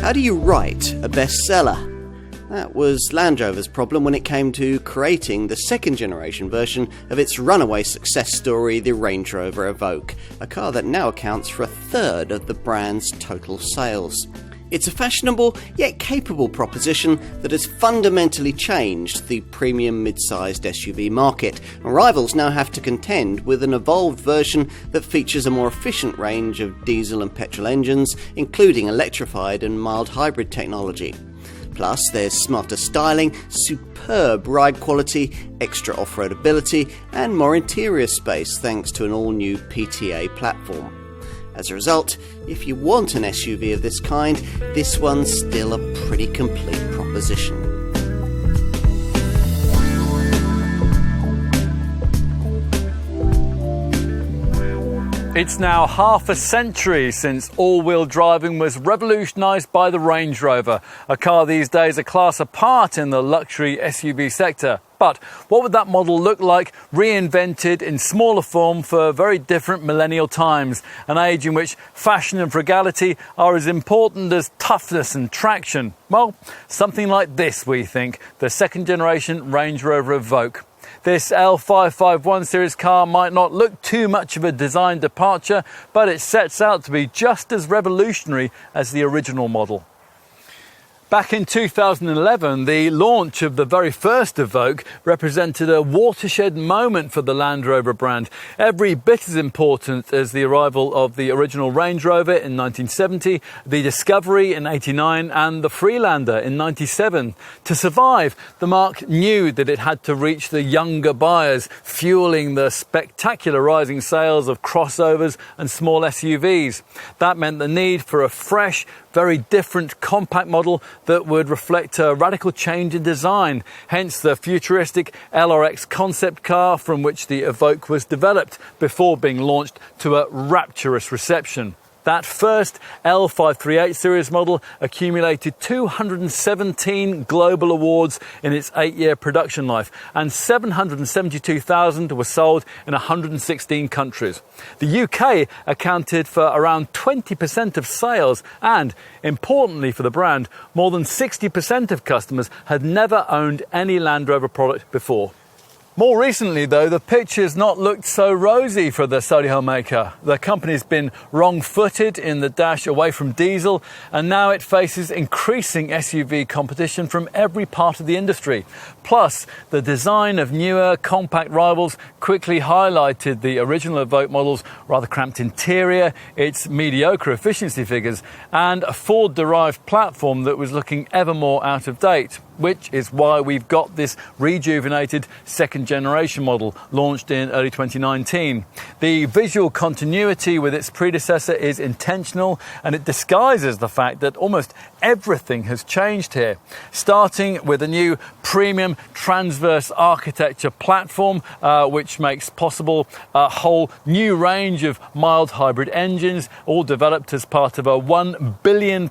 How do you write a bestseller? That was Land Rover's problem when it came to creating the second generation version of its runaway success story, the Range Rover Evoque, a car that now accounts for a third of the brand's total sales. It's a fashionable yet capable proposition that has fundamentally changed the premium mid-sized SUV market, and rivals now have to contend with an evolved version that features a more efficient range of diesel and petrol engines, including electrified and mild hybrid technology. Plus, there's smarter styling, superb ride quality, extra off-road ability, and more interior space thanks to an all-new PTA platform. As a result, if you want an SUV of this kind, this one's still a pretty complete proposition. It's now half a century since all-wheel driving was revolutionised by the Range Rover, a car these days a class apart in the luxury SUV sector. But what would that model look like reinvented in smaller form for very different millennial times, an age in which fashion and frugality are as important as toughness and traction? Well, something like this, we think, the second generation Range Rover Evoque. This L551 series car might not look too much of a design departure, but it sets out to be just as revolutionary as the original model. Back in 2011, the launch of the very first Evoque represented a watershed moment for the Land Rover brand, every bit as important as the arrival of the original Range Rover in 1970, the Discovery in 89 and the Freelander in 97. To survive, the marque knew that it had to reach the younger buyers, fueling the spectacular rising sales of crossovers and small SUVs. That meant the need for a fresh, very different compact model that would reflect a radical change in design, hence the futuristic LRX concept car from which the Evoque was developed before being launched to a rapturous reception. That first L538 series model accumulated 217 global awards in its 8-year production life, and 772,000 were sold in 116 countries. The UK accounted for around 20% of sales, and importantly for the brand, more than 60% of customers had never owned any Land Rover product before. More recently, though, the picture's not looked so rosy for the Solihull maker. The company's been wrong-footed in the dash away from diesel, and now it faces increasing SUV competition from every part of the industry. Plus, the design of newer, compact rivals quickly highlighted the original Evoque model's rather cramped interior, its mediocre efficiency figures, and a Ford-derived platform that was looking ever more out of date, which is why we've got this rejuvenated second generation model launched in early 2019. The visual continuity with its predecessor is intentional, and it disguises the fact that almost everything has changed here, starting with a new premium transverse architecture platform, which makes possible a whole new range of mild hybrid engines, all developed as part of a £1 billion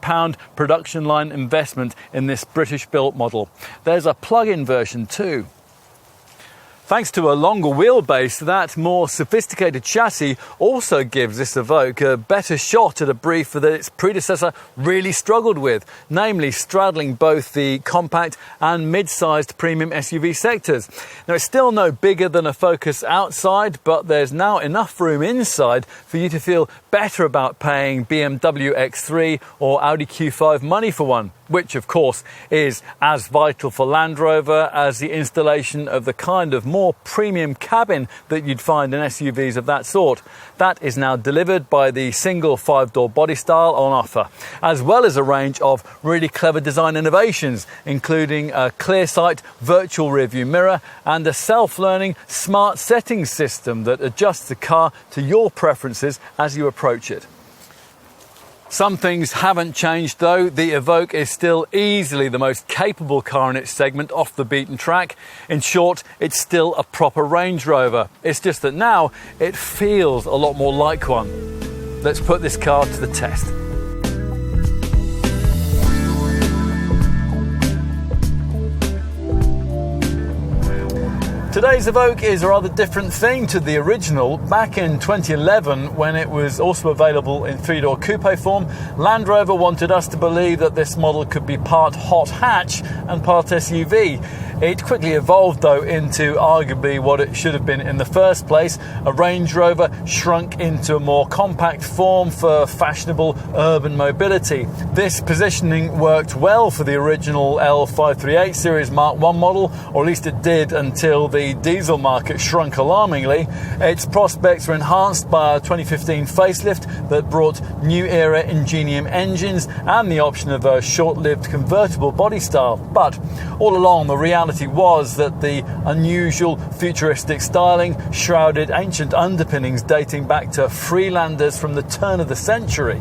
production line investment in this British-built model. There's a plug-in version too. Thanks to a longer wheelbase, that more sophisticated chassis also gives this Evoque a better shot at a brief that its predecessor really struggled with, namely straddling both the compact and mid-sized premium SUV sectors. Now, it's still no bigger than a Focus outside, but there's now enough room inside for you to feel better about paying BMW X3 or Audi Q5 money for one, which of course is as vital for Land Rover as the installation of the kind of more premium cabin that you'd find in SUVs of that sort. That is now delivered by the single 5-door body style on offer, as well as a range of really clever design innovations, including a ClearSight virtual rearview mirror and a self-learning smart settings system that adjusts the car to your preferences as you approach it. Some things haven't changed though. The Evoque is still easily the most capable car in its segment off the beaten track. In short, it's still a proper Range Rover. It's just that now it feels a lot more like one. Let's put this car to the test. Today's Evoque is a rather different thing to the original. Back in 2011, when it was also available in three-door coupe form, Land Rover wanted us to believe that this model could be part hot hatch and part SUV. It quickly evolved, though, into arguably what it should have been in the first place, a Range Rover shrunk into a more compact form for fashionable urban mobility. This positioning worked well for the original L538 Series Mark I model, or at least it did until the diesel market shrunk alarmingly. Its prospects were enhanced by a 2015 facelift that brought new era Ingenium engines and the option of a short-lived convertible body style. But all along, the reality was that the unusual futuristic styling shrouded ancient underpinnings dating back to Freelanders from the turn of the century.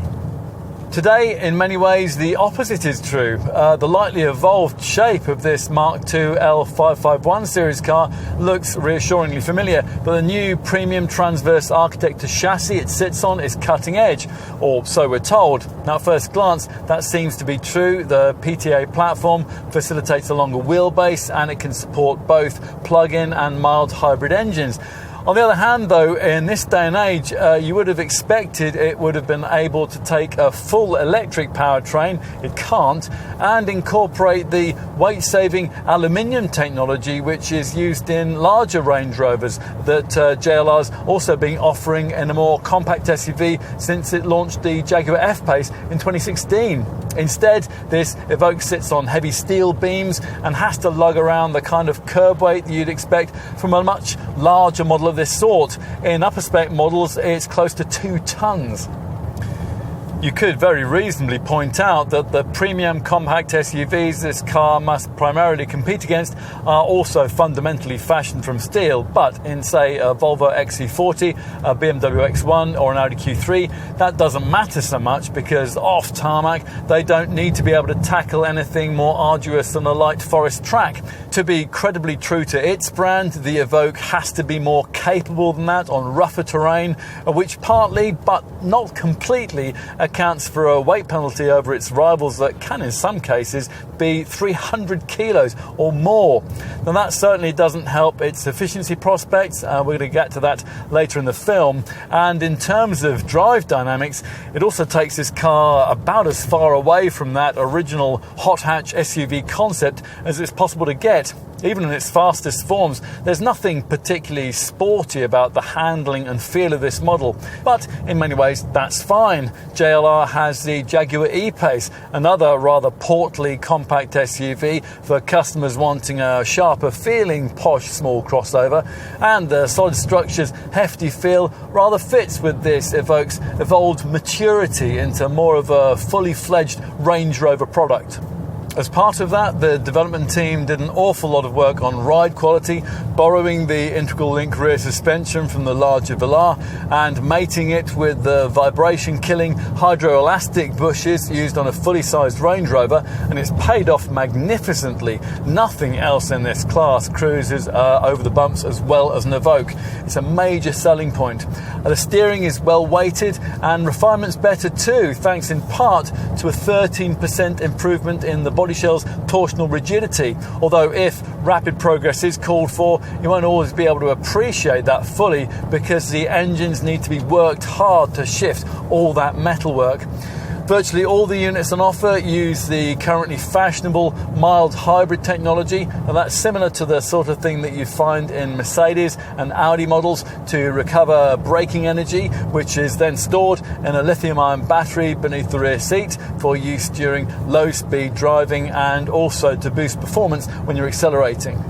Today, in many ways, the opposite is true. The lightly evolved shape of this Mark II L551 series car looks reassuringly familiar, but the new premium transverse architecture chassis it sits on is cutting edge, or so we're told. Now, at first glance, that seems to be true. The PTA platform facilitates a longer wheelbase, and it can support both plug-in and mild hybrid engines. On the other hand, though, in this day and age, you would have expected it would have been able to take a full electric powertrain, it can't, and incorporate the weight-saving aluminium technology which is used in larger Range Rovers that JLR's also been offering in a more compact SUV since it launched the Jaguar F-Pace in 2016. Instead, this Evoque sits on heavy steel beams and has to lug around the kind of curb weight that you'd expect from a much larger model of this sort. In upper spec models, it's close to 2 tons. You could very reasonably point out that the premium compact SUVs this car must primarily compete against are also fundamentally fashioned from steel, but in, say, a Volvo XC40, a BMW X1 or an Audi Q3, that doesn't matter so much because off tarmac they don't need to be able to tackle anything more arduous than a light forest track. To be credibly true to its brand, the Evoque has to be more capable than that on rougher terrain, which partly, but not completely, accounts for a weight penalty over its rivals that can in some cases be 300 kilos or more. Now that certainly doesn't help its efficiency prospects. We're going to get to that later in the film. And in terms of drive dynamics, it also takes this car about as far away from that original hot hatch SUV concept as it's possible to get. Even in its fastest forms, there's nothing particularly sporty about the handling and feel of this model. But in many ways, that's fine. JLR has the Jaguar E-Pace, another rather portly compact SUV for customers wanting a sharper feeling posh small crossover, and the solid structure's hefty feel rather fits with this Evoque's evolved maturity into more of a fully fledged Range Rover product. As part of that, the development team did an awful lot of work on ride quality, borrowing the integral link rear suspension from the larger Velar and mating it with the vibration-killing hydroelastic bushes used on a fully sized Range Rover, and it's paid off magnificently. Nothing else in this class cruises over the bumps as well as an Evoque. It's a major selling point. The steering is well weighted and refinement's better too, thanks in part to a 13% improvement in the body shell's torsional rigidity, although if rapid progress is called for, you won't always be able to appreciate that fully because the engines need to be worked hard to shift all that metalwork. Virtually all the units on offer use the currently fashionable mild hybrid technology, and that's similar to the sort of thing that you find in Mercedes and Audi models to recover braking energy, which is then stored in a lithium-ion battery beneath the rear seat for use during low-speed driving and also to boost performance when you're accelerating.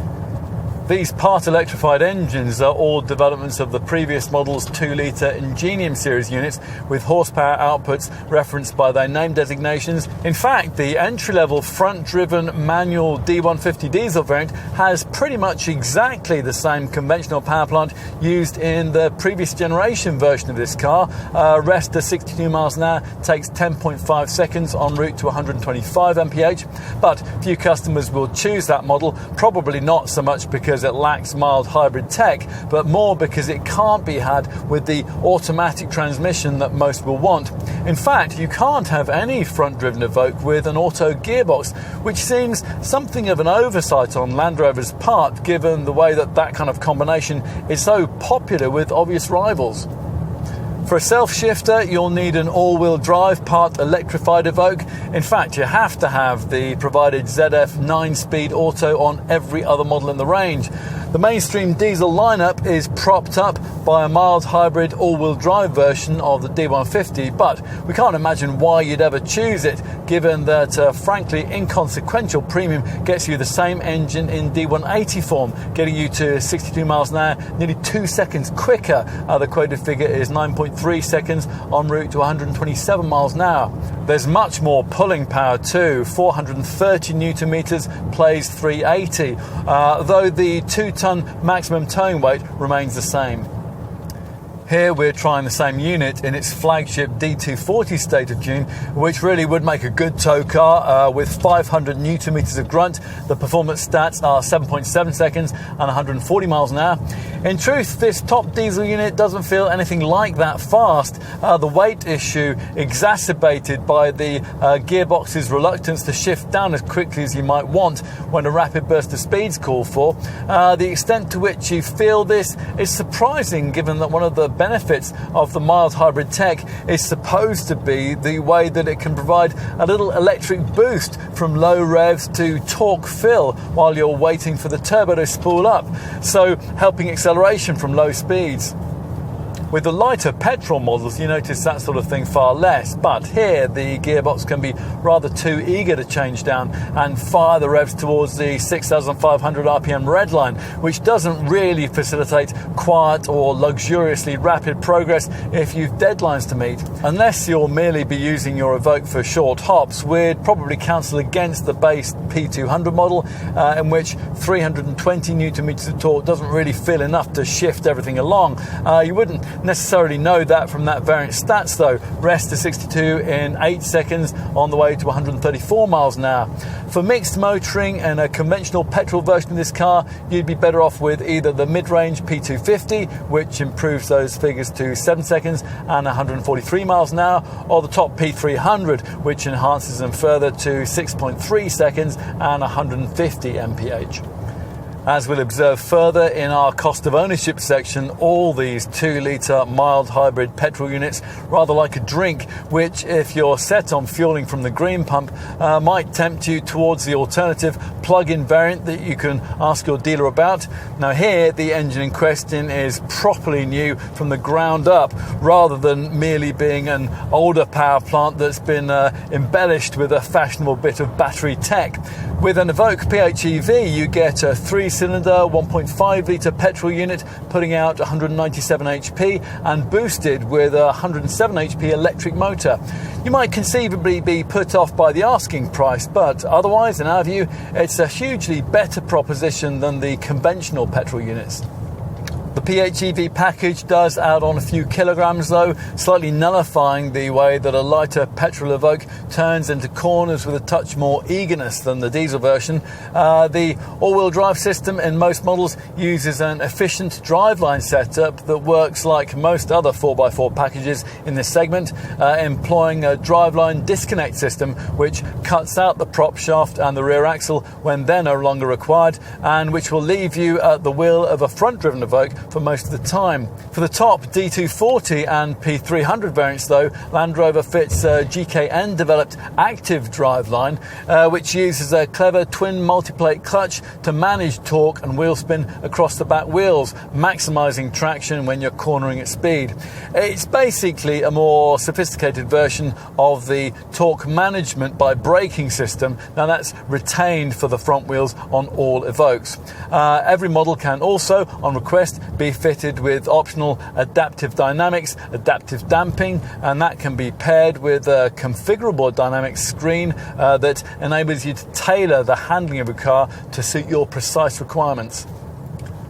These part-electrified engines are all developments of the previous model's 2-litre Ingenium series units with horsepower outputs referenced by their name designations. In fact, the entry-level front-driven manual D150 diesel variant has pretty much exactly the same conventional power plant used in the previous generation version of this car. Rest to 62 miles an hour takes 10.5 seconds en route to 125 mph, but few customers will choose that model, probably not so much because it lacks mild hybrid tech, but more because it can't be had with the automatic transmission that most will want. In fact, you can't have any front-driven Evoque with an auto gearbox, which seems something of an oversight on Land Rover's apart, given the way that kind of combination is so popular with obvious rivals. For a self-shifter, you'll need an all-wheel drive part electrified Evoque. In fact, you have to have the provided ZF 9-speed auto on every other model in the range. The mainstream diesel lineup is propped up by a mild hybrid all-wheel drive version of the D150, but we can't imagine why you'd ever choose it, given that frankly inconsequential premium gets you the same engine in D180 form, getting you to 62 miles an hour, nearly 2 seconds quicker. The quoted figure is 9.3 seconds en route to 127 miles an hour. There's much more pulling power too. 430 newton meters plays 380, though the 2-ton maximum towing weight remains the same. Here we're trying the same unit in its flagship D240 state of tune, which really would make a good tow car with 500 newton meters of grunt. The performance stats are 7.7 seconds and 140 miles an hour. In truth, this top diesel unit doesn't feel anything like that fast. The weight issue exacerbated by the gearbox's reluctance to shift down as quickly as you might want when a rapid burst of speed's called for. The extent to which you feel this is surprising, given that one of the benefits of the mild hybrid tech is supposed to be the way that it can provide a little electric boost from low revs to torque fill while you're waiting for the turbo to spool up, so helping acceleration from low speeds. With the lighter petrol models, you notice that sort of thing far less, but here the gearbox can be rather too eager to change down and fire the revs towards the 6,500 RPM red line, which doesn't really facilitate quiet or luxuriously rapid progress if you've deadlines to meet. Unless you'll merely be using your Evoque for short hops, we'd probably counsel against the base P200 model, in which 320 newton meters of torque doesn't really feel enough to shift everything along. You wouldn't necessarily know that from that variant stats though. Rest to 62 in 8 seconds on the way to 134 miles an hour. For mixed motoring and a conventional petrol version of this car, you'd be better off with either the mid-range P250, which improves those figures to 7 seconds and 143 miles an hour, or the top P300, which enhances them further to 6.3 seconds and 150 mph. As we'll observe further in our cost of ownership section, all these 2-litre mild hybrid petrol units, rather like a drink, which if you're set on fueling from the green pump, might tempt you towards the alternative plug-in variant that you can ask your dealer about. Now here, the engine in question is properly new from the ground up, rather than merely being an older power plant that's been embellished with a fashionable bit of battery tech. With an Evoque PHEV, you get a 3-cylinder 1.5-litre petrol unit putting out 197 HP and boosted with a 107 HP electric motor. You might conceivably be put off by the asking price, but otherwise, in our view, it's a hugely better proposition than the conventional petrol units. The PHEV package does add on a few kilograms though, slightly nullifying the way that a lighter petrol Evoque turns into corners with a touch more eagerness than the diesel version. The all-wheel drive system in most models uses an efficient driveline setup that works like most other 4x4 packages in this segment, employing a driveline disconnect system which cuts out the prop shaft and the rear axle when they're no longer required, and which will leave you at the wheel of a front-driven Evoque for most of the time. For the top D240 and P300 variants though, Land Rover fits a GKN developed active driveline, which uses a clever twin multiplate clutch to manage torque and wheel spin across the back wheels, maximising traction when you're cornering at speed. It's basically a more sophisticated version of the torque management by braking system. Now that's retained for the front wheels on all Evoques. Every model can also, on request, be fitted with optional adaptive dynamics, adaptive damping, and that can be paired with a configurable dynamics screen that enables you to tailor the handling of a car to suit your precise requirements.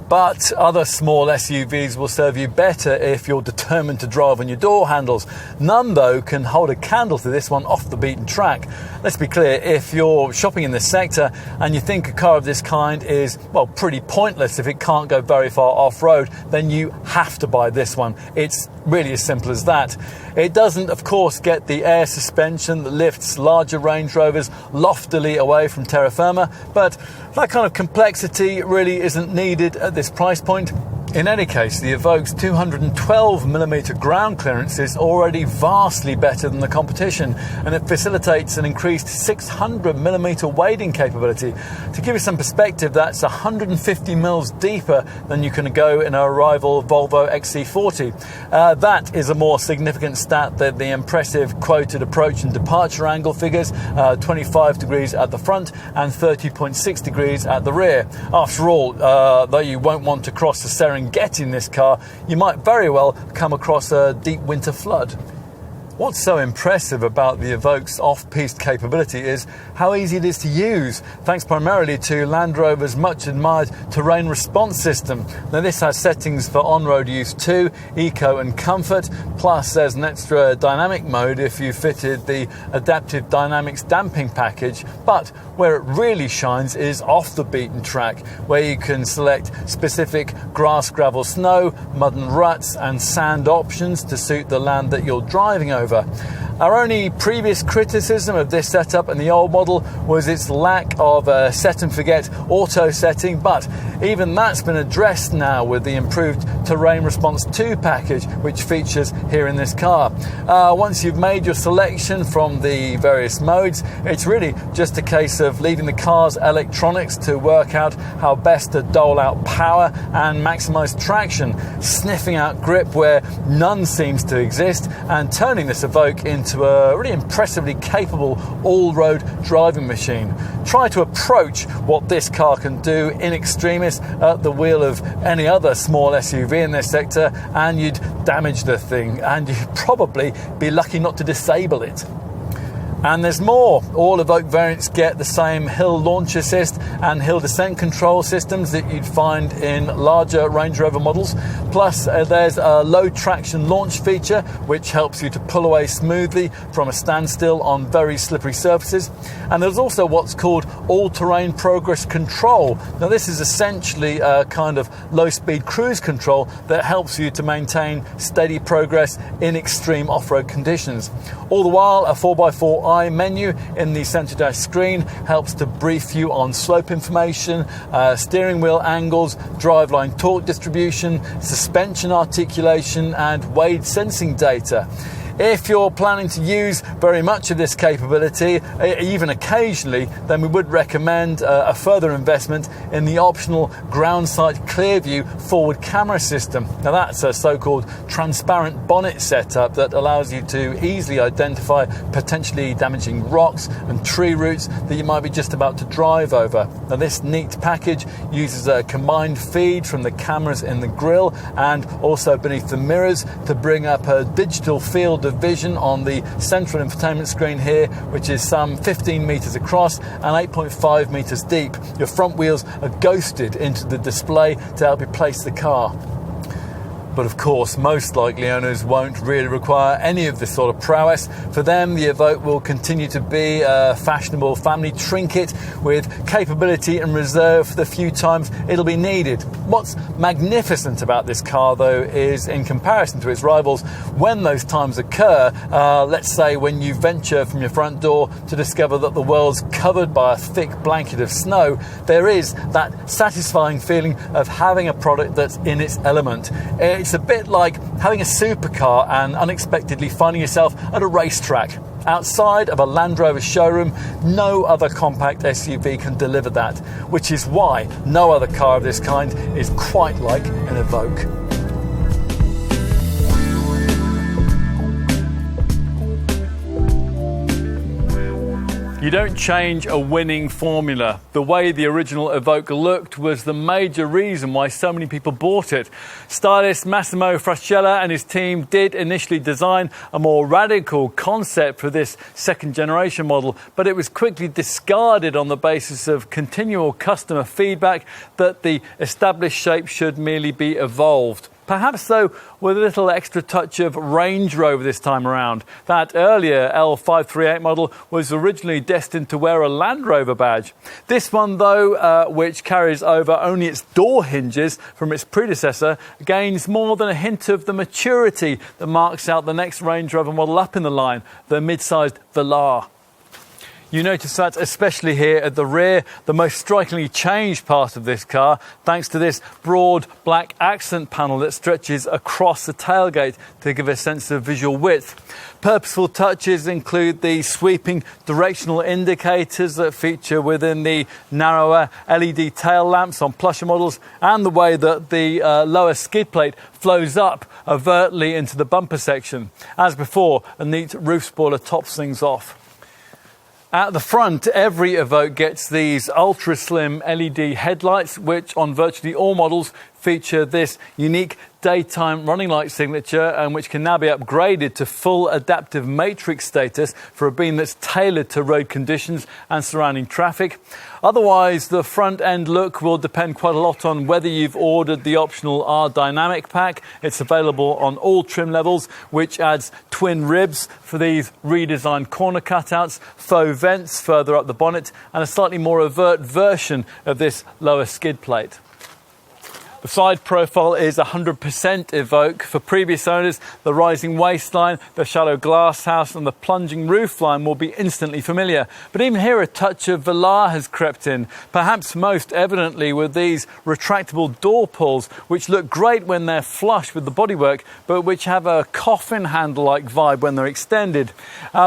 But other small SUVs will serve you better if you're determined to drive on your door handles. None, though, can hold a candle to this one off the beaten track. Let's be clear, if you're shopping in this sector and you think a car of this kind is, well, pretty pointless if it can't go very far off-road, then you have to buy this one. It's really as simple as that. It doesn't, of course, get the air suspension that lifts larger Range Rovers loftily away from terra firma, but that kind of complexity really isn't needed at this price point. In any case, the Evoque's 212mm ground clearance is already vastly better than the competition, and it facilitates an increased 600mm wading capability. To give you some perspective, that's 150mm deeper than you can go in a rival Volvo XC40. That is a more significant stat than the impressive quoted approach and departure angle figures, 25 degrees at the front and 30.6 degrees at the rear. After all, though you won't want to cross the Serengeti in this car, you might very well come across a deep winter flood. What's so impressive about the Evoque's off-piste capability is how easy it is to use, thanks primarily to Land Rover's much-admired terrain response system. Now, this has settings for on-road use too, eco and comfort, plus there's an extra dynamic mode if you fitted the adaptive dynamics damping package. But where it really shines is off the beaten track, where you can select specific grass, gravel, snow, mud and ruts and sand options to suit the land that you're driving over. Our only previous criticism of this setup in the old model was its lack of a set and forget auto setting, but even that's been addressed now with the improved Terrain Response 2 package, which features here in this car. Once you've made your selection from the various modes, it's really just a case of leaving the car's electronics to work out how best to dole out power and maximize traction, sniffing out grip where none seems to exist, and turning this Evoque into a really impressively capable all-road driving machine. Try to approach what this car can do in extremis at the wheel of any other small SUV in this sector and you'd damage the thing, and you'd probably be lucky not to disable it. And there's more. All Evoque variants get the same hill launch assist and hill descent control systems that you'd find in larger Range Rover models. Plus, there's a low traction launch feature, which helps you to pull away smoothly from a standstill on very slippery surfaces. And there's also what's called all-terrain progress control. Now, this is essentially a kind of low-speed cruise control that helps you to maintain steady progress in extreme off-road conditions. All the while, a 4x4 menu in the centre dash screen helps to brief you on slope information, steering wheel angles, driveline torque distribution, suspension articulation and weight sensing data. If you're planning to use very much of this capability, even occasionally, then we would recommend a further investment in the optional ground sight clear view forward camera system. Now, that's a so-called transparent bonnet setup that allows you to easily identify potentially damaging rocks and tree roots that you might be just about to drive over. Now, this neat package uses a combined feed from the cameras in the grille and also beneath the mirrors to bring up a digital field of vision on the central infotainment screen here, which is some 15 metres across and 8.5 metres deep. Your front wheels are ghosted into the display to help you place the car. But of course, most likely owners won't really require any of this sort of prowess. For them, the Evoque will continue to be a fashionable family trinket with capability and reserve for the few times it'll be needed. What's magnificent about this car, though, is in comparison to its rivals, when those times occur, let's say when you venture from your front door to discover that the world's covered by a thick blanket of snow, there is that satisfying feeling of having a product that's in its element. It's a bit like having a supercar and unexpectedly finding yourself at a racetrack. Outside of a Land Rover showroom, no other compact SUV can deliver that, which is why no other car of this kind is quite like an Evoque. You don't change a winning formula. The way the original Evoque looked was the major reason why so many people bought it. Stylist Massimo Frascella and his team did initially design a more radical concept for this second generation model, but it was quickly discarded on the basis of continual customer feedback that the established shape should merely be evolved. Perhaps, though, with a little extra touch of Range Rover this time around. That earlier L538 model was originally destined to wear a Land Rover badge. This one, though, which carries over only its door hinges from its predecessor, gains more than a hint of the maturity that marks out the next Range Rover model up in the line, the mid-sized Velar. You notice that especially here at the rear, the most strikingly changed part of this car, thanks to this broad black accent panel that stretches across the tailgate to give a sense of visual width. Purposeful touches include the sweeping directional indicators that feature within the narrower LED tail lamps on plusher models, and the way that the lower skid plate flows up overtly into the bumper section. As before, a neat roof spoiler tops things off. At the front, every Evoque gets these ultra-slim LED headlights, which on virtually all models feature this unique daytime running light signature, and which can now be upgraded to full adaptive matrix status for a beam that's tailored to road conditions and surrounding traffic. Otherwise, the front end look will depend quite a lot on whether you've ordered the optional R Dynamic pack. It's available on all trim levels, which adds twin ribs for these redesigned corner cutouts, faux vents further up the bonnet, and a slightly more overt version of this lower skid plate. The side profile is 100% Evoque. For previous owners, the rising waistline, the shallow glass house and the plunging roofline will be instantly familiar. But even here, a touch of Velar has crept in, perhaps most evidently with these retractable door pulls, which look great when they're flush with the bodywork, but which have a coffin handle-like vibe when they're extended.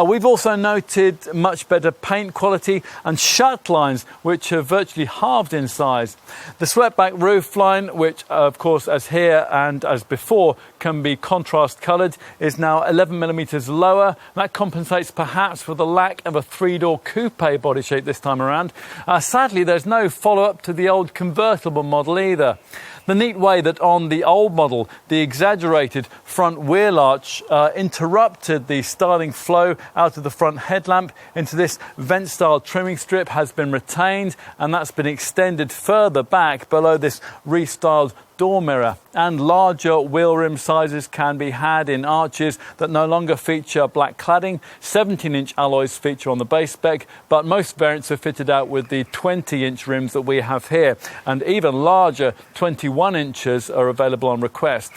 We've also noted much better paint quality and shut lines, which have virtually halved in size. The swept-back roofline, which of course, as here and as before, can be contrast coloured, is now 11mm lower. That compensates perhaps for the lack of a three-door coupe body shape this time around. Sadly, there's no follow-up to the old convertible model either. The neat way that on the old model, the exaggerated front wheel arch interrupted the styling flow out of the front headlamp into this vent-style trimming strip has been retained, and that's been extended further back below this restyled door mirror. And larger wheel rim sizes can be had in arches that no longer feature black cladding. 17-inch alloys feature on the base spec, but most variants are fitted out with the 20-inch rims that we have here, and even larger 21 inches are available on request.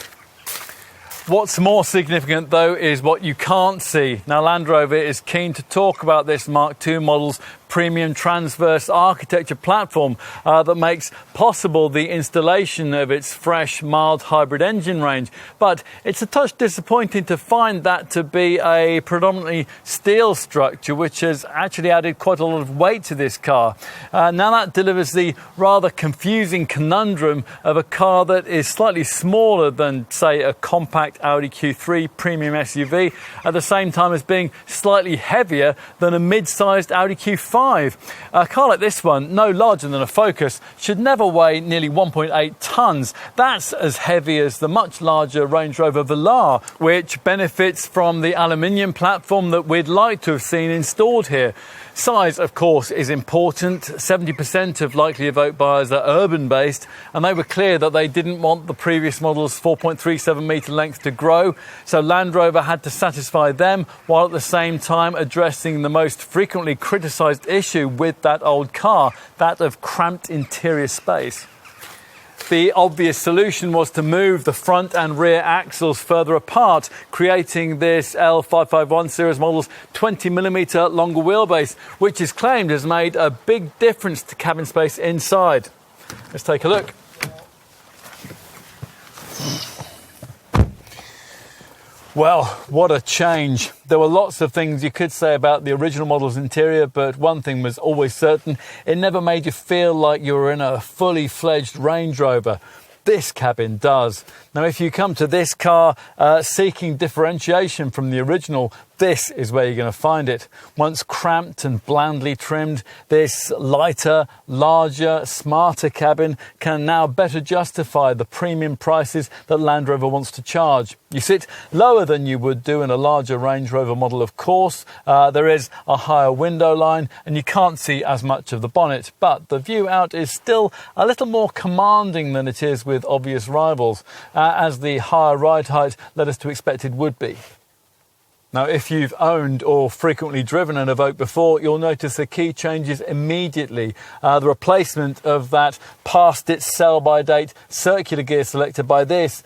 What's more significant, though, is what you can't see. Now, Land Rover is keen to talk about this Mark II model's premium transverse architecture platform that makes possible the installation of its fresh, mild hybrid engine range. But it's a touch disappointing to find that to be a predominantly steel structure, which has actually added quite a lot of weight to this car. Now that delivers the rather confusing conundrum of a car that is slightly smaller than, say, a compact Audi Q3 premium SUV, at the same time as being slightly heavier than a mid-sized Audi Q5. A car like this one, no larger than a Focus, should never weigh nearly 1.8 tonnes. That's as heavy as the much larger Range Rover Velar, which benefits from the aluminium platform that we'd like to have seen installed here. Size, of course, is important. 70% of likely Evoque buyers are urban-based, and they were clear that they didn't want the previous model's 4.37 metre length to grow, so Land Rover had to satisfy them, while at the same time addressing the most frequently criticised issue with that old car, that of cramped interior space. The obvious solution was to move the front and rear axles further apart, creating this L551 series model's 20mm longer wheelbase, which is claimed has made a big difference to cabin space inside. Let's take a look. Well, what a change. There were lots of things you could say about the original model's interior, but one thing was always certain: it never made you feel like you were in a fully fledged Range Rover. This cabin does. Now, if you come to this car seeking differentiation from the original, This is where you're going to find it. Once cramped and blandly trimmed, this lighter, larger, smarter cabin can now better justify the premium prices that Land Rover wants to charge. You sit lower than you would do in a larger Range Rover model, of course. There is a higher window line and you can't see as much of the bonnet, but the view out is still a little more commanding than it is with obvious rivals, as the higher ride height led us to expect it would be. Now, if you've owned or frequently driven an Evoque before, you'll notice the key changes immediately. The replacement of that past its sell-by date circular gear selector by this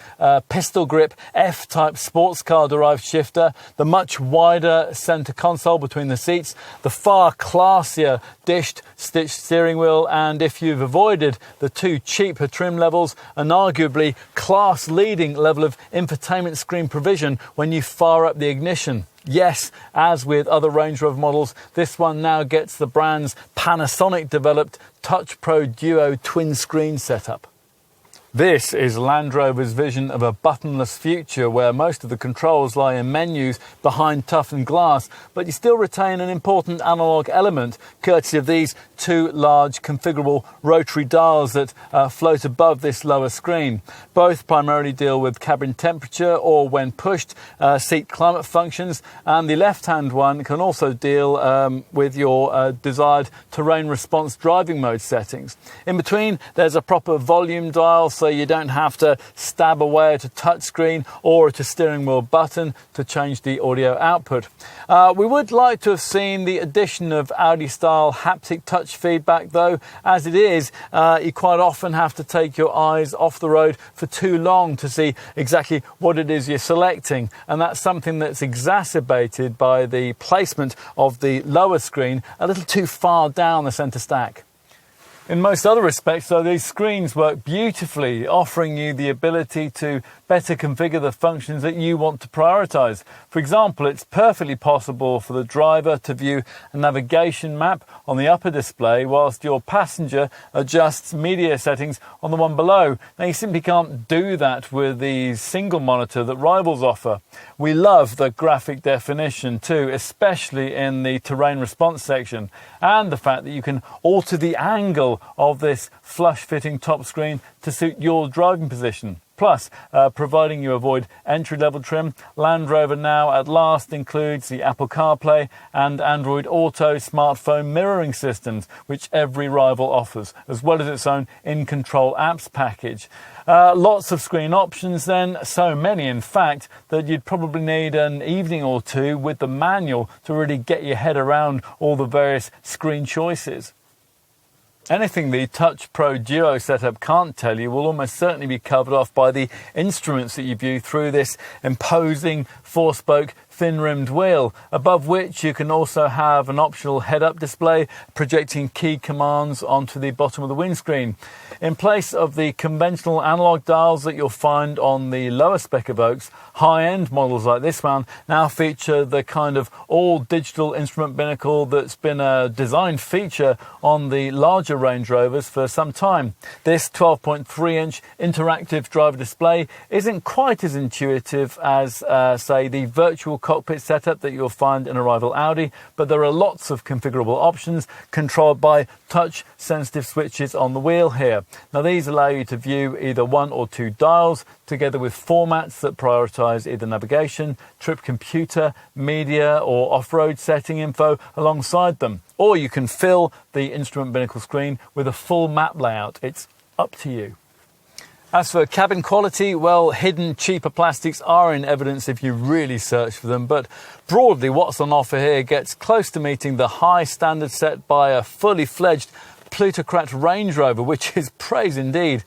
pistol grip F-type sports car derived shifter, the much wider centre console between the seats, the far classier dished stitched steering wheel, and if you've avoided the too cheaper trim levels, an arguably class-leading level of infotainment screen provision when you fire up the ignition. Yes, as with other Range Rover models, this one now gets the brand's Panasonic-developed Touch Pro Duo twin screen setup. This is Land Rover's vision of a buttonless future where most of the controls lie in menus behind toughened glass, but you still retain an important analogue element, courtesy of these two large configurable rotary dials that float above this lower screen. Both primarily deal with cabin temperature or, when pushed, seat climate functions, and the left-hand one can also deal with your desired terrain response driving mode settings. In between, there's a proper volume dial, so you don't have to stab away at a touchscreen or at a steering wheel button to change the audio output. We would like to have seen the addition of Audi-style haptic touch feedback, though. As it is, you quite often have to take your eyes off the road for too long to see exactly what it is you're selecting, and that's something that's exacerbated by the placement of the lower screen a little too far down the centre stack. In most other respects, though, these screens work beautifully, offering you the ability to better configure the functions that you want to prioritise. For example, it's perfectly possible for the driver to view a navigation map on the upper display whilst your passenger adjusts media settings on the one below. Now, you simply can't do that with the single monitor that rivals offer. We love the graphic definition too, especially in the terrain response section, and the fact that you can alter the angle of this flush-fitting top screen to suit your driving position. Plus, providing you avoid entry-level trim, Land Rover now at last includes the Apple CarPlay and Android Auto smartphone mirroring systems, which every rival offers, as well as its own in-control apps package. Lots of screen options then, so many in fact that you'd probably need an evening or two with the manual to really get your head around all the various screen choices. Anything the Touch Pro Duo setup can't tell you will almost certainly be covered off by the instruments that you view through this imposing four-spoke thin-rimmed wheel, above which you can also have an optional head-up display projecting key commands onto the bottom of the windscreen. In place of the conventional analog dials that you'll find on the lower spec Evoques, high-end models like this one now feature the kind of all-digital instrument binnacle that's been a design feature on the larger Range Rovers for some time. This 12.3-inch interactive driver display isn't quite as intuitive as, say, the virtual cockpit setup that you'll find in a rival Audi, but there are lots of configurable options controlled by touch-sensitive switches on the wheel here. Now, these allow you to view either one or two dials, together with formats that prioritise either navigation, trip computer, media or off-road setting info alongside them. Or you can fill the instrument binnacle screen with a full map layout. It's up to you. As for cabin quality, well, hidden cheaper plastics are in evidence if you really search for them, but broadly what's on offer here gets close to meeting the high standard set by a fully fledged plutocrat Range Rover, which is praise indeed.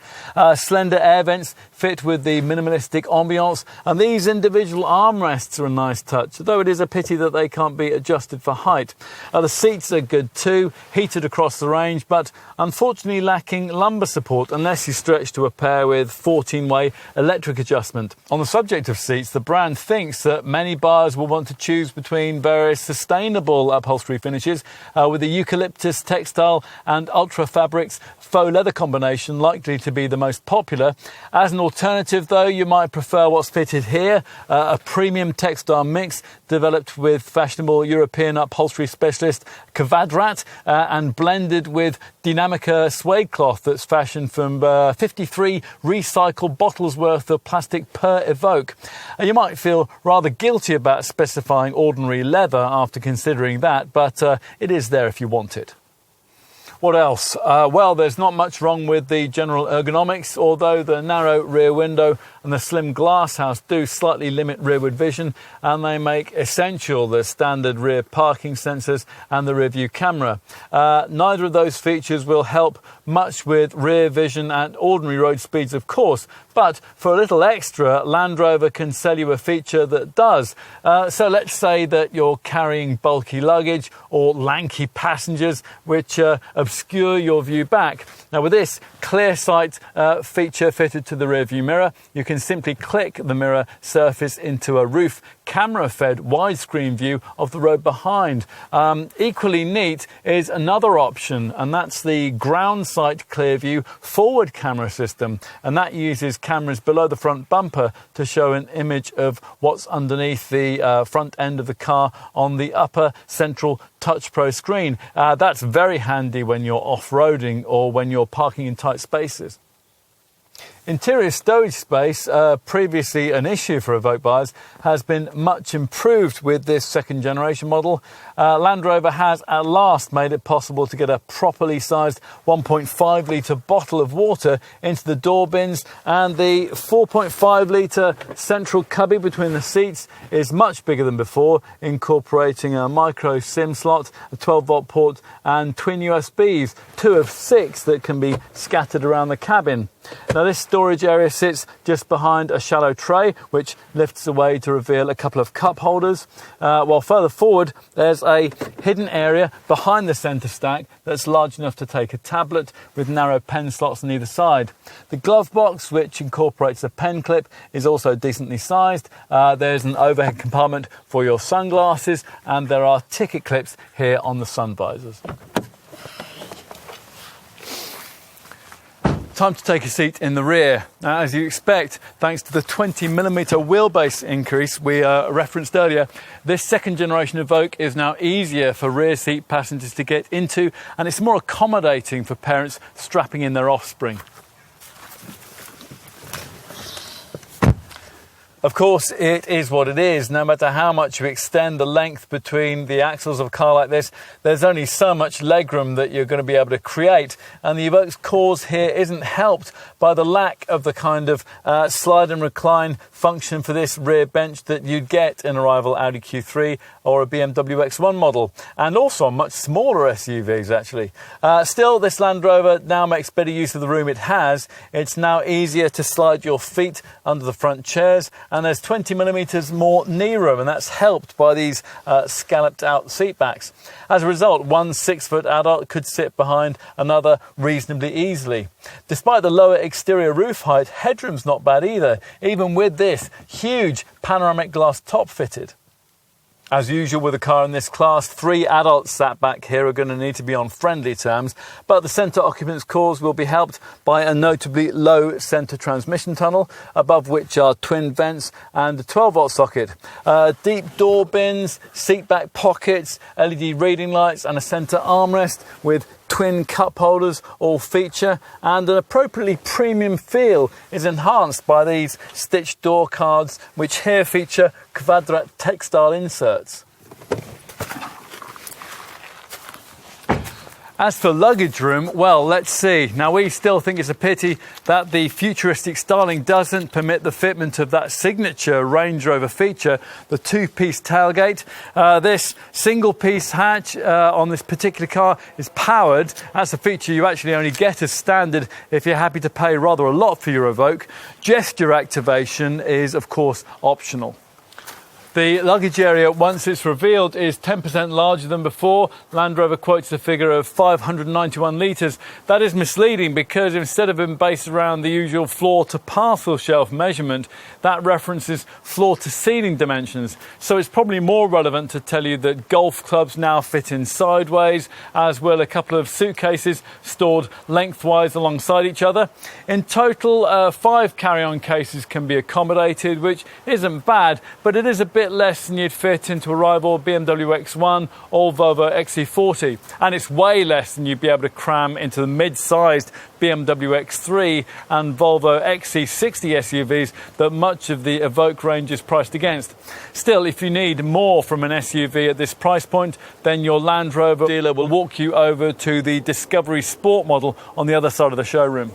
Slender air vents fit with the minimalistic ambiance, and these individual armrests are a nice touch, though it is a pity that they can't be adjusted for height. The seats are good too, heated across the range, but unfortunately lacking lumbar support unless you stretch to a pair with 14-way electric adjustment. On the subject of seats, the brand thinks that many buyers will want to choose between various sustainable upholstery finishes with the eucalyptus textile and ultra fabrics faux leather combination likely to be the most popular. As an alternative though, you might prefer what's fitted here, a premium textile mix developed with fashionable European upholstery specialist Kvadrat and blended with Dynamica suede cloth that's fashioned from 53 recycled bottles worth of plastic per Evoque. You might feel rather guilty about specifying ordinary leather after considering that, but it is there if you want it. What else? Well, there's not much wrong with the general ergonomics, although the narrow rear window and the slim glass house do slightly limit rearward vision, and they make essential the standard rear parking sensors and the rear view camera. Neither of those features will help much with rear vision at ordinary road speeds, of course, but for a little extra, Land Rover can sell you a feature that does. So let's say that you're carrying bulky luggage or lanky passengers which obscure your view back. Now with this clear sight feature fitted to the rear view mirror, you can simply click the mirror surface into a roof camera-fed widescreen view of the road behind. Equally neat is another option, and that's the ground sight clear view forward camera system, and that uses cameras below the front bumper to show an image of what's underneath the front end of the car on the upper central Touch Pro screen. That's very handy when you're off-roading or when you're parking in tight spaces. Interior stowage space, previously an issue for Evoque buyers, has been much improved with this second generation model. Land Rover has at last made it possible to get a properly sized 1.5 litre bottle of water into the door bins, and the 4.5 litre central cubby between the seats is much bigger than before, incorporating a micro SIM slot, a 12-volt port and twin USBs, 2 of 6 that can be scattered around the cabin. Now this storage area sits just behind a shallow tray which lifts away to reveal a couple of cup holders, while further forward there's a hidden area behind the centre stack that's large enough to take a tablet with narrow pen slots on either side. The glove box, which incorporates a pen clip, is also decently sized. There's an overhead compartment for your sunglasses, and there are ticket clips here on the sun visors. Time to take a seat in the rear. Now, as you expect, thanks to the 20mm wheelbase increase we referenced earlier, this second generation Evoque is now easier for rear seat passengers to get into, and it's more accommodating for parents strapping in their offspring. Of course, it is what it is. No matter how much you extend the length between the axles of a car like this, there's only so much legroom that you're going to be able to create. And the Evoque's cause here isn't helped by the lack of the kind of slide and recline function for this rear bench that you'd get in a rival Audi Q3 or a BMW X1 model, and also on much smaller SUVs actually. Still, this Land Rover now makes better use of the room it has. It's now easier to slide your feet under the front chairs, and there's 20mm more knee room, and that's helped by these scalloped out seat backs. As a result, one 6-foot adult could sit behind another reasonably easily. Despite the lower exterior roof height, headroom's not bad either, even with this huge panoramic glass top fitted. As usual with a car in this class, 3 adults sat back here are going to need to be on friendly terms, but the centre occupant's cause will be helped by a notably low centre transmission tunnel, above which are twin vents and a 12-volt socket. Deep door bins, seat back pockets, LED reading lights and a centre armrest with twin cup holders all feature, and an appropriately premium feel is enhanced by these stitched door cards, which here feature Kvadrat textile inserts. As for luggage room, well, let's see. Now, we still think it's a pity that the futuristic styling doesn't permit the fitment of that signature Range Rover feature, the 2-piece tailgate. This single-piece hatch on this particular car is powered. That's a feature you actually only get as standard if you're happy to pay rather a lot for your Evoque. Gesture activation is, of course, optional. The luggage area, once it's revealed, is 10% larger than before. Land Rover quotes a figure of 591 litres. That is misleading because instead of being based around the usual floor to parcel shelf measurement, that references floor to ceiling dimensions. So it's probably more relevant to tell you that golf clubs now fit in sideways, as will a couple of suitcases stored lengthwise alongside each other. In total, 5 carry-on cases can be accommodated, which isn't bad, but it is a bit less than you'd fit into a rival BMW X1 or Volvo XC40, and it's way less than you'd be able to cram into the mid-sized BMW X3 and Volvo XC60 SUVs that much of the Evoque range is priced against. Still, if you need more from an SUV at this price point, then your Land Rover dealer will walk you over to the Discovery Sport model on the other side of the showroom.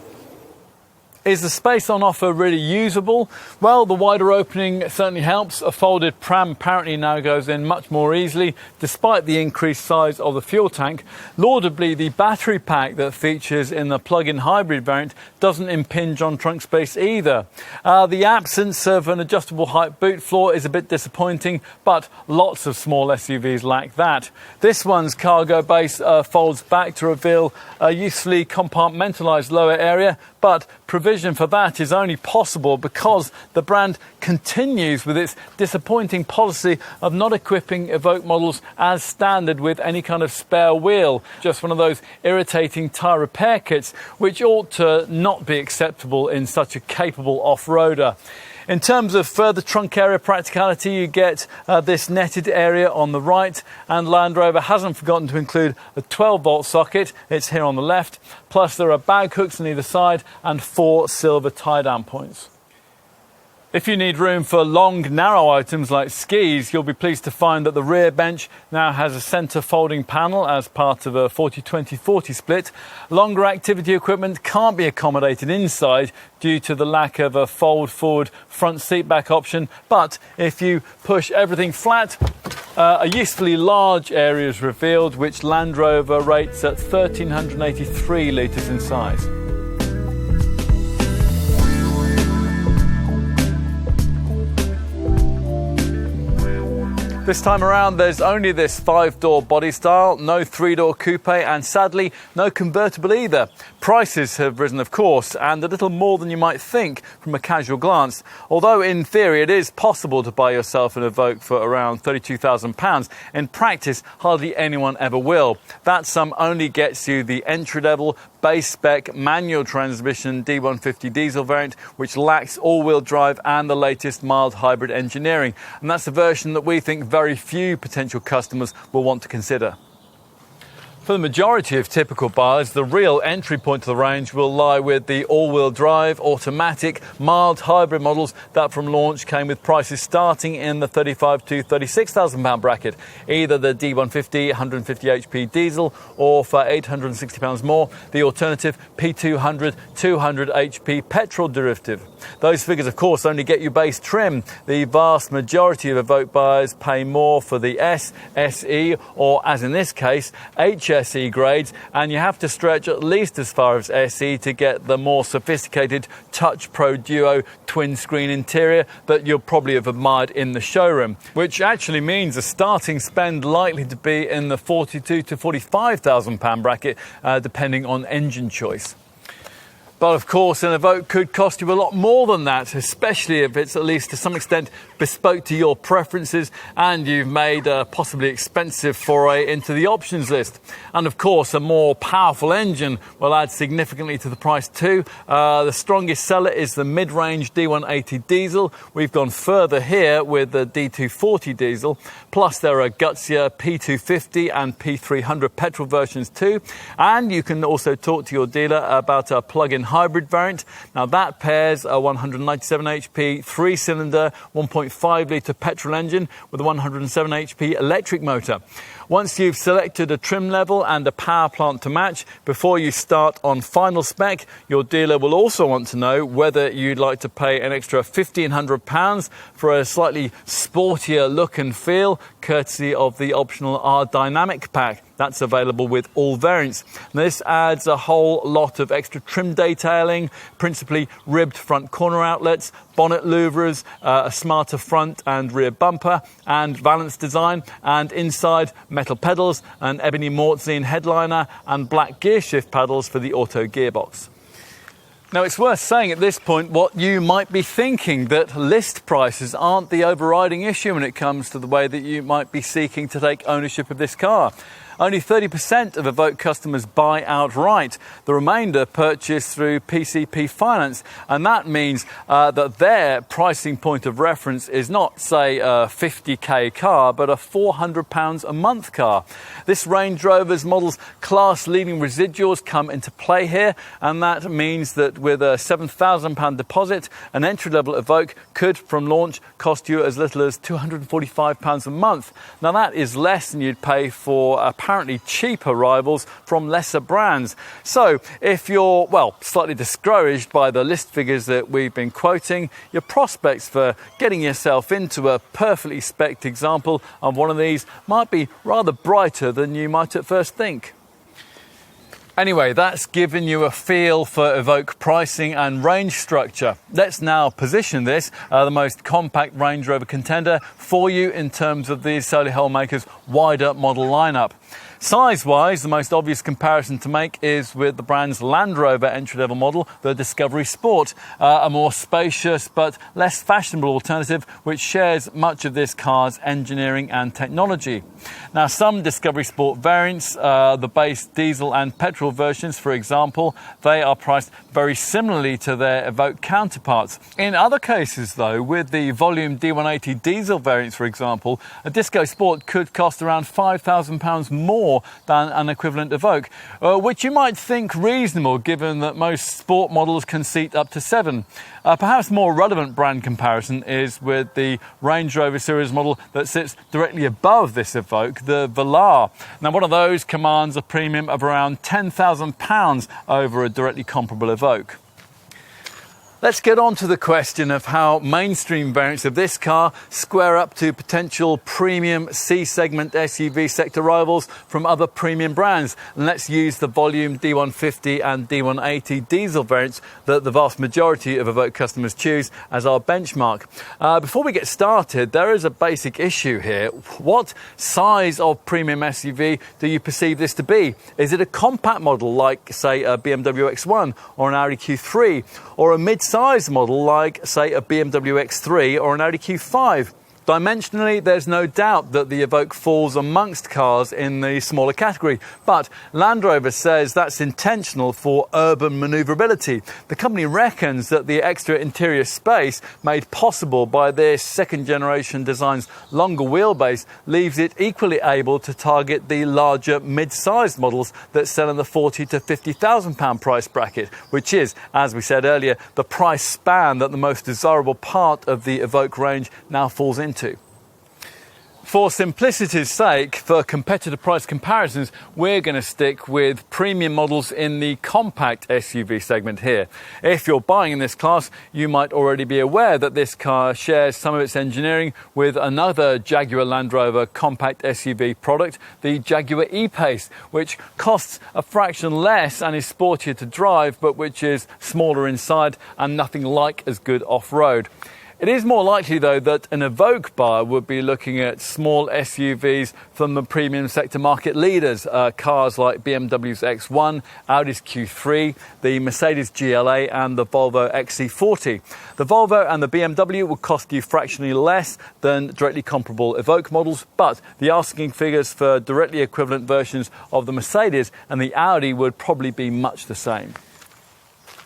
Is the space on offer really usable? Well, the wider opening certainly helps. A folded pram apparently now goes in much more easily, despite the increased size of the fuel tank. Laudably, the battery pack that features in the plug-in hybrid variant doesn't impinge on trunk space either. The absence of an adjustable height boot floor is a bit disappointing, but lots of small SUVs lack that. This one's cargo base folds back to reveal a usefully compartmentalised lower area, but provision for that is only possible because the brand continues with its disappointing policy of not equipping Evoque models as standard with any kind of spare wheel, just one of those irritating tyre repair kits which ought to not be acceptable in such a capable off-roader. In terms of further trunk area practicality, you get this netted area on the right, and Land Rover hasn't forgotten to include a 12-volt socket. It's here on the left. Plus there are bag hooks on either side and 4 silver tie-down points. If you need room for long, narrow items like skis, you'll be pleased to find that the rear bench now has a centre folding panel as part of a 40-20-40 split. Longer activity equipment can't be accommodated inside due to the lack of a fold-forward front seat back option, but if you push everything flat, a usefully large area is revealed, which Land Rover rates at 1,383 litres in size. This time around, there's only this 5-door body style, no 3-door coupe, and sadly, no convertible either. Prices have risen, of course, and a little more than you might think from a casual glance. Although, in theory, it is possible to buy yourself an Evoque for around £32,000, in practice, hardly anyone ever will. That sum only gets you the entry-level, base-spec manual transmission D150 diesel variant, which lacks all-wheel drive and the latest mild hybrid engineering. And that's a version that we think very few potential customers will want to consider. For the majority of typical buyers, the real entry point to the range will lie with the all-wheel drive, automatic, mild hybrid models that from launch came with prices starting in the £35,000 to £36,000 bracket. Either the D150 150 HP diesel, or for £860 more, the alternative P200 200 HP petrol derivative. Those figures, of course, only get you base trim. The vast majority of Evoque buyers pay more for the S, SE, or as in this case, HSE grades, and you have to stretch at least as far as SE to get the more sophisticated Touch Pro Duo twin-screen interior that you'll probably have admired in the showroom, which actually means a starting spend likely to be in the £42,000 to £45,000 bracket, depending on engine choice. But of course, an Evoque could cost you a lot more than that, especially if it's at least to some extent bespoke to your preferences and you've made a possibly expensive foray into the options list. And of course, a more powerful engine will add significantly to the price too. The strongest seller is the mid-range D180 diesel. We've gone further here with the D240 diesel. Plus, there are gutsier P250 and P300 petrol versions too. And you can also talk to your dealer about a plug-in hybrid variant. Now that pairs a 197 HP 3-cylinder 1.5 litre petrol engine with a 107 HP electric motor. Once you've selected a trim level and a power plant to match, before you start on final spec, your dealer will also want to know whether you'd like to pay an extra £1,500 for a slightly sportier look and feel, courtesy of the optional R Dynamic pack. That's available with all variants. Now, this adds a whole lot of extra trim detailing, principally ribbed front corner outlets, bonnet louvers, a smarter front and rear bumper, and valance design, and inside metal pedals, an ebony Mortzine headliner, and black gear shift paddles for the auto gearbox. Now, it's worth saying at this point what you might be thinking, that list prices aren't the overriding issue when it comes to the way that you might be seeking to take ownership of this car. Only 30% of Evoque customers buy outright. The remainder purchase through PCP finance, and that means that their pricing point of reference is not, say, a 50k car, but a £400 a month car. This Range Rover's model's class-leading residuals come into play here, and that means that with a £7,000 deposit, an entry-level Evoque could, from launch, cost you as little as £245 a month. Now, that is less than you'd pay for apparently cheaper rivals from lesser brands. So if you're, well, slightly discouraged by the list figures that we've been quoting, your prospects for getting yourself into a perfectly spec'd example of one of these might be rather brighter than you might at first think. Anyway, that's given you a feel for Evoque pricing and range structure. Let's now position this, the most compact Range Rover contender, for you in terms of the Solihull maker's wider model lineup. Size-wise, the most obvious comparison to make is with the brand's Land Rover entry-level model, the Discovery Sport, a more spacious but less fashionable alternative which shares much of this car's engineering and technology. Now, some Discovery Sport variants, the base diesel and petrol versions, for example, they are priced very similarly to their Evoque counterparts. In other cases, though, with the volume D180 diesel variants, for example, a Disco Sport could cost around £5,000 more than an equivalent Evoque, which you might think reasonable given that most sport models can seat up to 7. Perhaps more relevant brand comparison is with the Range Rover series model that sits directly above this Evoque, the Velar. Now, one of those commands a premium of around £10,000 over a directly comparable Evoque. Let's get on to the question of how mainstream variants of this car square up to potential premium C-segment SUV sector rivals from other premium brands. And let's use the volume D150 and D180 diesel variants that the vast majority of Evoque customers choose as our benchmark. Before we get started, there is a basic issue here. What size of premium SUV do you perceive this to be? Is it a compact model like, say, a BMW X1 or an Audi Q3, or a mid-size model like, say, a BMW X3 or an Audi Q5? Dimensionally, there's no doubt that the Evoque falls amongst cars in the smaller category, but Land Rover says that's intentional for urban manoeuvrability. The company reckons that the extra interior space made possible by this second-generation design's longer wheelbase leaves it equally able to target the larger mid-sized models that sell in the £40,000 to £50,000 price bracket, which is, as we said earlier, the price span that the most desirable part of the Evoque range now falls into. For simplicity's sake, for competitor price comparisons, we're going to stick with premium models in the compact SUV segment here. If you're buying in this class, you might already be aware that this car shares some of its engineering with another Jaguar Land Rover compact SUV product, the Jaguar E-Pace, which costs a fraction less and is sportier to drive, but which is smaller inside and nothing like as good off-road. It is more likely, though, that an Evoque buyer would be looking at small SUVs from the premium sector market leaders, cars like BMW's X1, Audi's Q3, the Mercedes GLA and the Volvo XC40. The Volvo and the BMW will cost you fractionally less than directly comparable Evoque models, but the asking figures for directly equivalent versions of the Mercedes and the Audi would probably be much the same.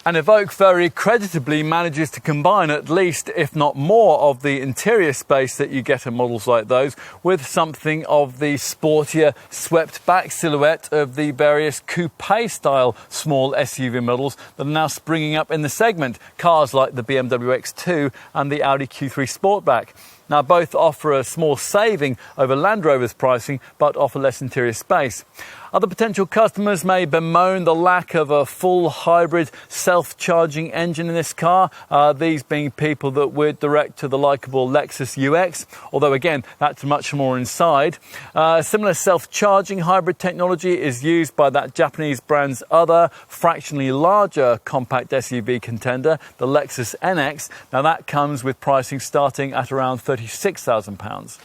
And Evoque very creditably manages to combine at least, if not more, of the interior space that you get in models like those with something of the sportier, swept-back silhouette of the various coupe-style small SUV models that are now springing up in the segment, cars like the BMW X2 and the Audi Q3 Sportback. Now, both offer a small saving over Land Rover's pricing, but offer less interior space. Other potential customers may bemoan the lack of a full hybrid self-charging engine in this car, these being people that would direct to the likeable Lexus UX, although again, that's much more inside. Similar self-charging hybrid technology is used by that Japanese brand's other, fractionally larger compact SUV contender, the Lexus NX. Now that comes with pricing starting at around £36,000.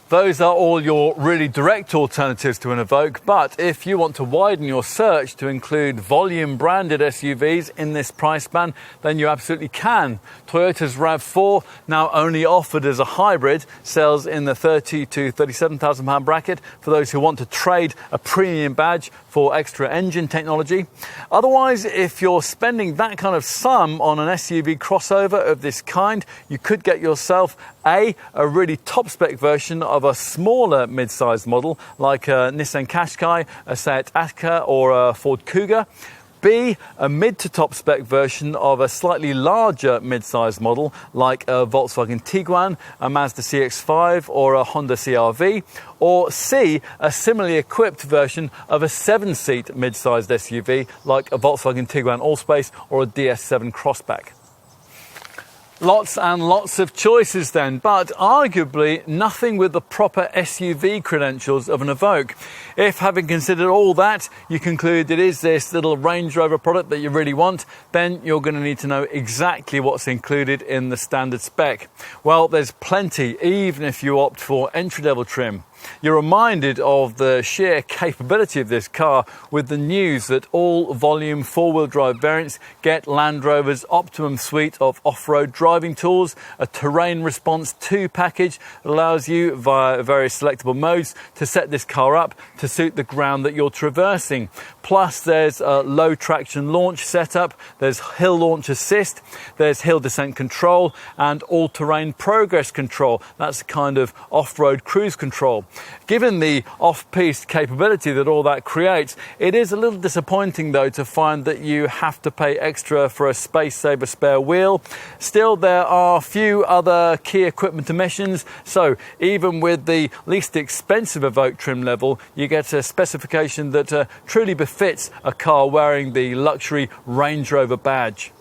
Those are all your really direct alternatives to an Evoque, but if you want to widen your search to include volume branded SUVs in this price band, then you absolutely can. Toyota's RAV4, now only offered as a hybrid, sells in the £30,000 to £37,000 bracket for those who want to trade a premium badge for extra engine technology. Otherwise, if you're spending that kind of sum on an SUV crossover of this kind, you could get yourself a really top-spec version of a smaller mid-sized model like a Nissan Qashqai, a Seat Ateca or a Ford Kuga. B, a mid to top spec version of a slightly larger mid-sized model like a Volkswagen Tiguan, a Mazda CX-5 or a Honda CR-V. Or C, a similarly equipped version of a 7-seat mid-sized SUV like a Volkswagen Tiguan Allspace or a DS7 Crossback. Lots and lots of choices then, but arguably nothing with the proper SUV credentials of an Evoque. If, having considered all that, you conclude it is this little Range Rover product that you really want, then you're going to need to know exactly what's included in the standard spec. Well, there's plenty, even if you opt for entry-level trim. You're reminded of the sheer capability of this car with the news that all volume four-wheel drive variants get Land Rover's optimum suite of off-road driving tools, a terrain response 2 package that allows you via various selectable modes to set this car up to suit the ground that you're traversing. Plus there's a low traction launch setup, there's hill launch assist, there's hill descent control and all-terrain progress control. That's kind of off-road cruise control. Given the off-piste capability that all that creates, it is a little disappointing though to find that you have to pay extra for a space-saver spare wheel. Still, there are few other key equipment omissions, so even with the least expensive Evoque trim level, you get a specification that truly befits a car wearing the luxury Range Rover badge.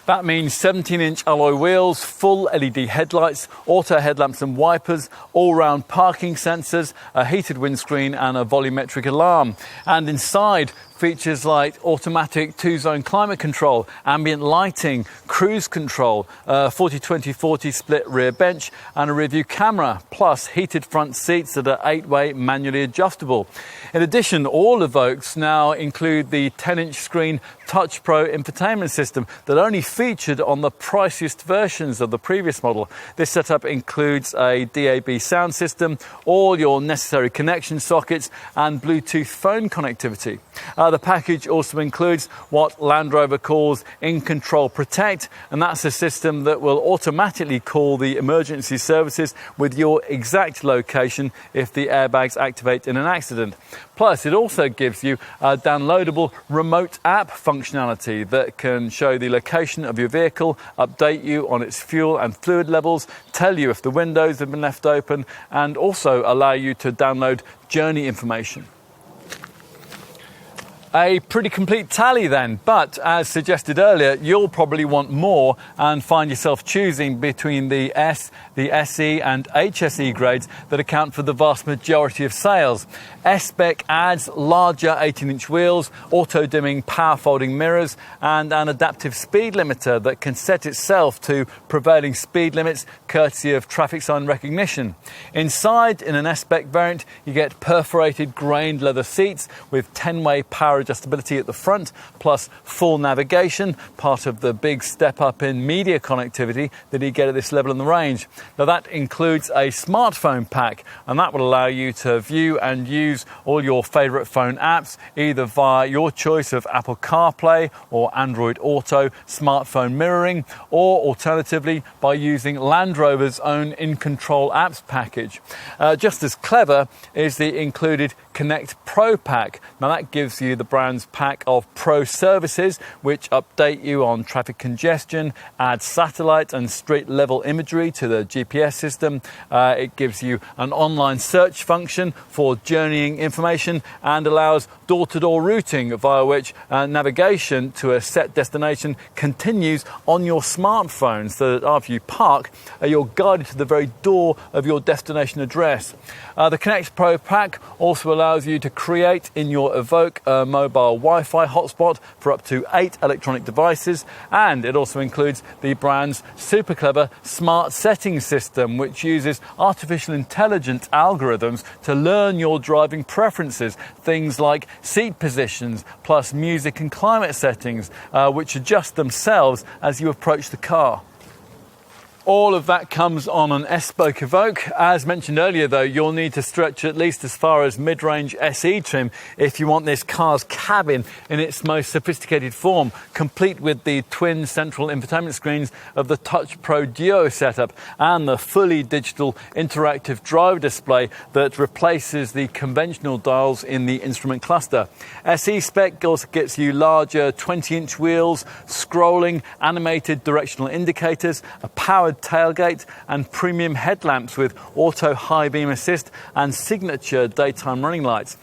That means 17-inch alloy wheels, full LED headlights, auto headlamps and wipers, all-round parking sensors, a heated windscreen and a volumetric alarm. And inside, features like automatic 2-zone climate control, ambient lighting, cruise control, a 40-20-40 split rear bench and a rear view camera, plus heated front seats that are 8-way manually adjustable. In addition, all Evoques now include the 10-inch screen Touch Pro infotainment system that only featured on the priciest versions of the previous model. This setup includes a DAB sound system, all your necessary connection sockets and Bluetooth phone connectivity. The package also includes what Land Rover calls In Control Protect, and that's a system that will automatically call the emergency services with your exact location if the airbags activate in an accident. Plus, it also gives you a downloadable remote app functionality that can show the location of your vehicle, update you on its fuel and fluid levels, tell you if the windows have been left open, and also allow you to download journey information. A pretty complete tally then, but as suggested earlier, you'll probably want more and find yourself choosing between the S, the SE and HSE grades that account for the vast majority of sales. S-Spec adds larger 18-inch wheels, auto-dimming power-folding mirrors and an adaptive speed limiter that can set itself to prevailing speed limits courtesy of traffic sign recognition. Inside, in an S-Spec variant, you get perforated grained leather seats with 10-way power adjustability at the front, plus full navigation, part of the big step up in media connectivity that you get at this level in the range. Now that includes a smartphone pack, and that will allow you to view and use all your favourite phone apps, either via your choice of Apple CarPlay or Android Auto smartphone mirroring, or alternatively by using Land Rover's own In Control apps package. Just as clever is the included Connect Pro Pack. Now that gives you the brand's pack of pro services which update you on traffic congestion, add satellite and street level imagery to the GPS system. It gives you an online search function for journeying information and allows door-to-door routing, via which navigation to a set destination continues on your smartphone, so that after you park, you're guided to the very door of your destination address. The Connect Pro Pack also allows you to create in your Evoque a mobile Wi-Fi hotspot for up to 8 electronic devices, and it also includes the brand's super clever smart settings system, which uses artificial intelligence algorithms to learn your driving preferences, things like seat positions plus music and climate settings, which adjust themselves as you approach the car. All of that comes on an S-Spoke Evoque. As mentioned earlier though, you'll need to stretch at least as far as mid-range SE trim if you want this car's cabin in its most sophisticated form, complete with the twin central infotainment screens of the Touch Pro Duo setup and the fully digital interactive driver display that replaces the conventional dials in the instrument cluster. SE spec also gets you larger 20-inch wheels, scrolling animated directional indicators, a powered tailgate and premium headlamps with auto high beam assist and signature daytime running lights.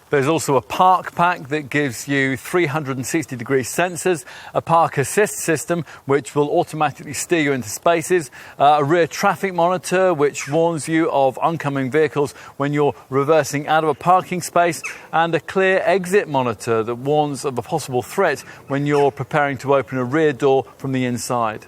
There's also a park pack that gives you 360-degree sensors, a park assist system which will automatically steer you into spaces, a rear traffic monitor which warns you of oncoming vehicles when you're reversing out of a parking space, and a clear exit monitor that warns of a possible threat when you're preparing to open a rear door from the inside.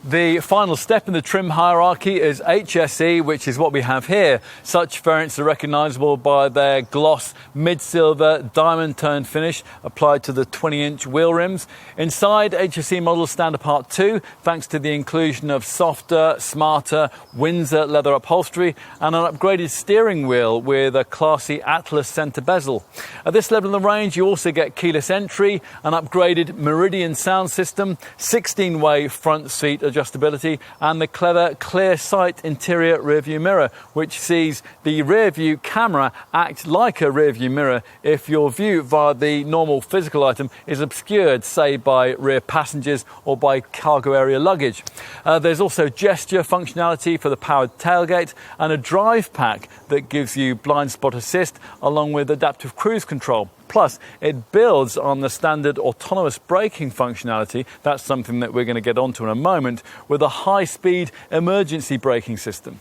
The final step in the trim hierarchy is HSE, which is what we have here. Such variants are recognisable by their gloss mid-silver diamond toned finish applied to the 20-inch wheel rims. Inside, HSE models stand apart too, thanks to the inclusion of softer, smarter Windsor leather upholstery and an upgraded steering wheel with a classy Atlas centre bezel. At this level of the range, you also get keyless entry, an upgraded Meridian sound system, 16-way front seat adjustability, and the clever clear sight interior rear view mirror, which sees the rear view camera act like a rear view mirror if your view via the normal physical item is obscured, say by rear passengers or by cargo area luggage. There's also gesture functionality for the powered tailgate and a drive pack that gives you blind spot assist along with adaptive cruise control. Plus, it builds on the standard autonomous braking functionality, that's something that we're going to get onto in a moment, with a high-speed emergency braking system.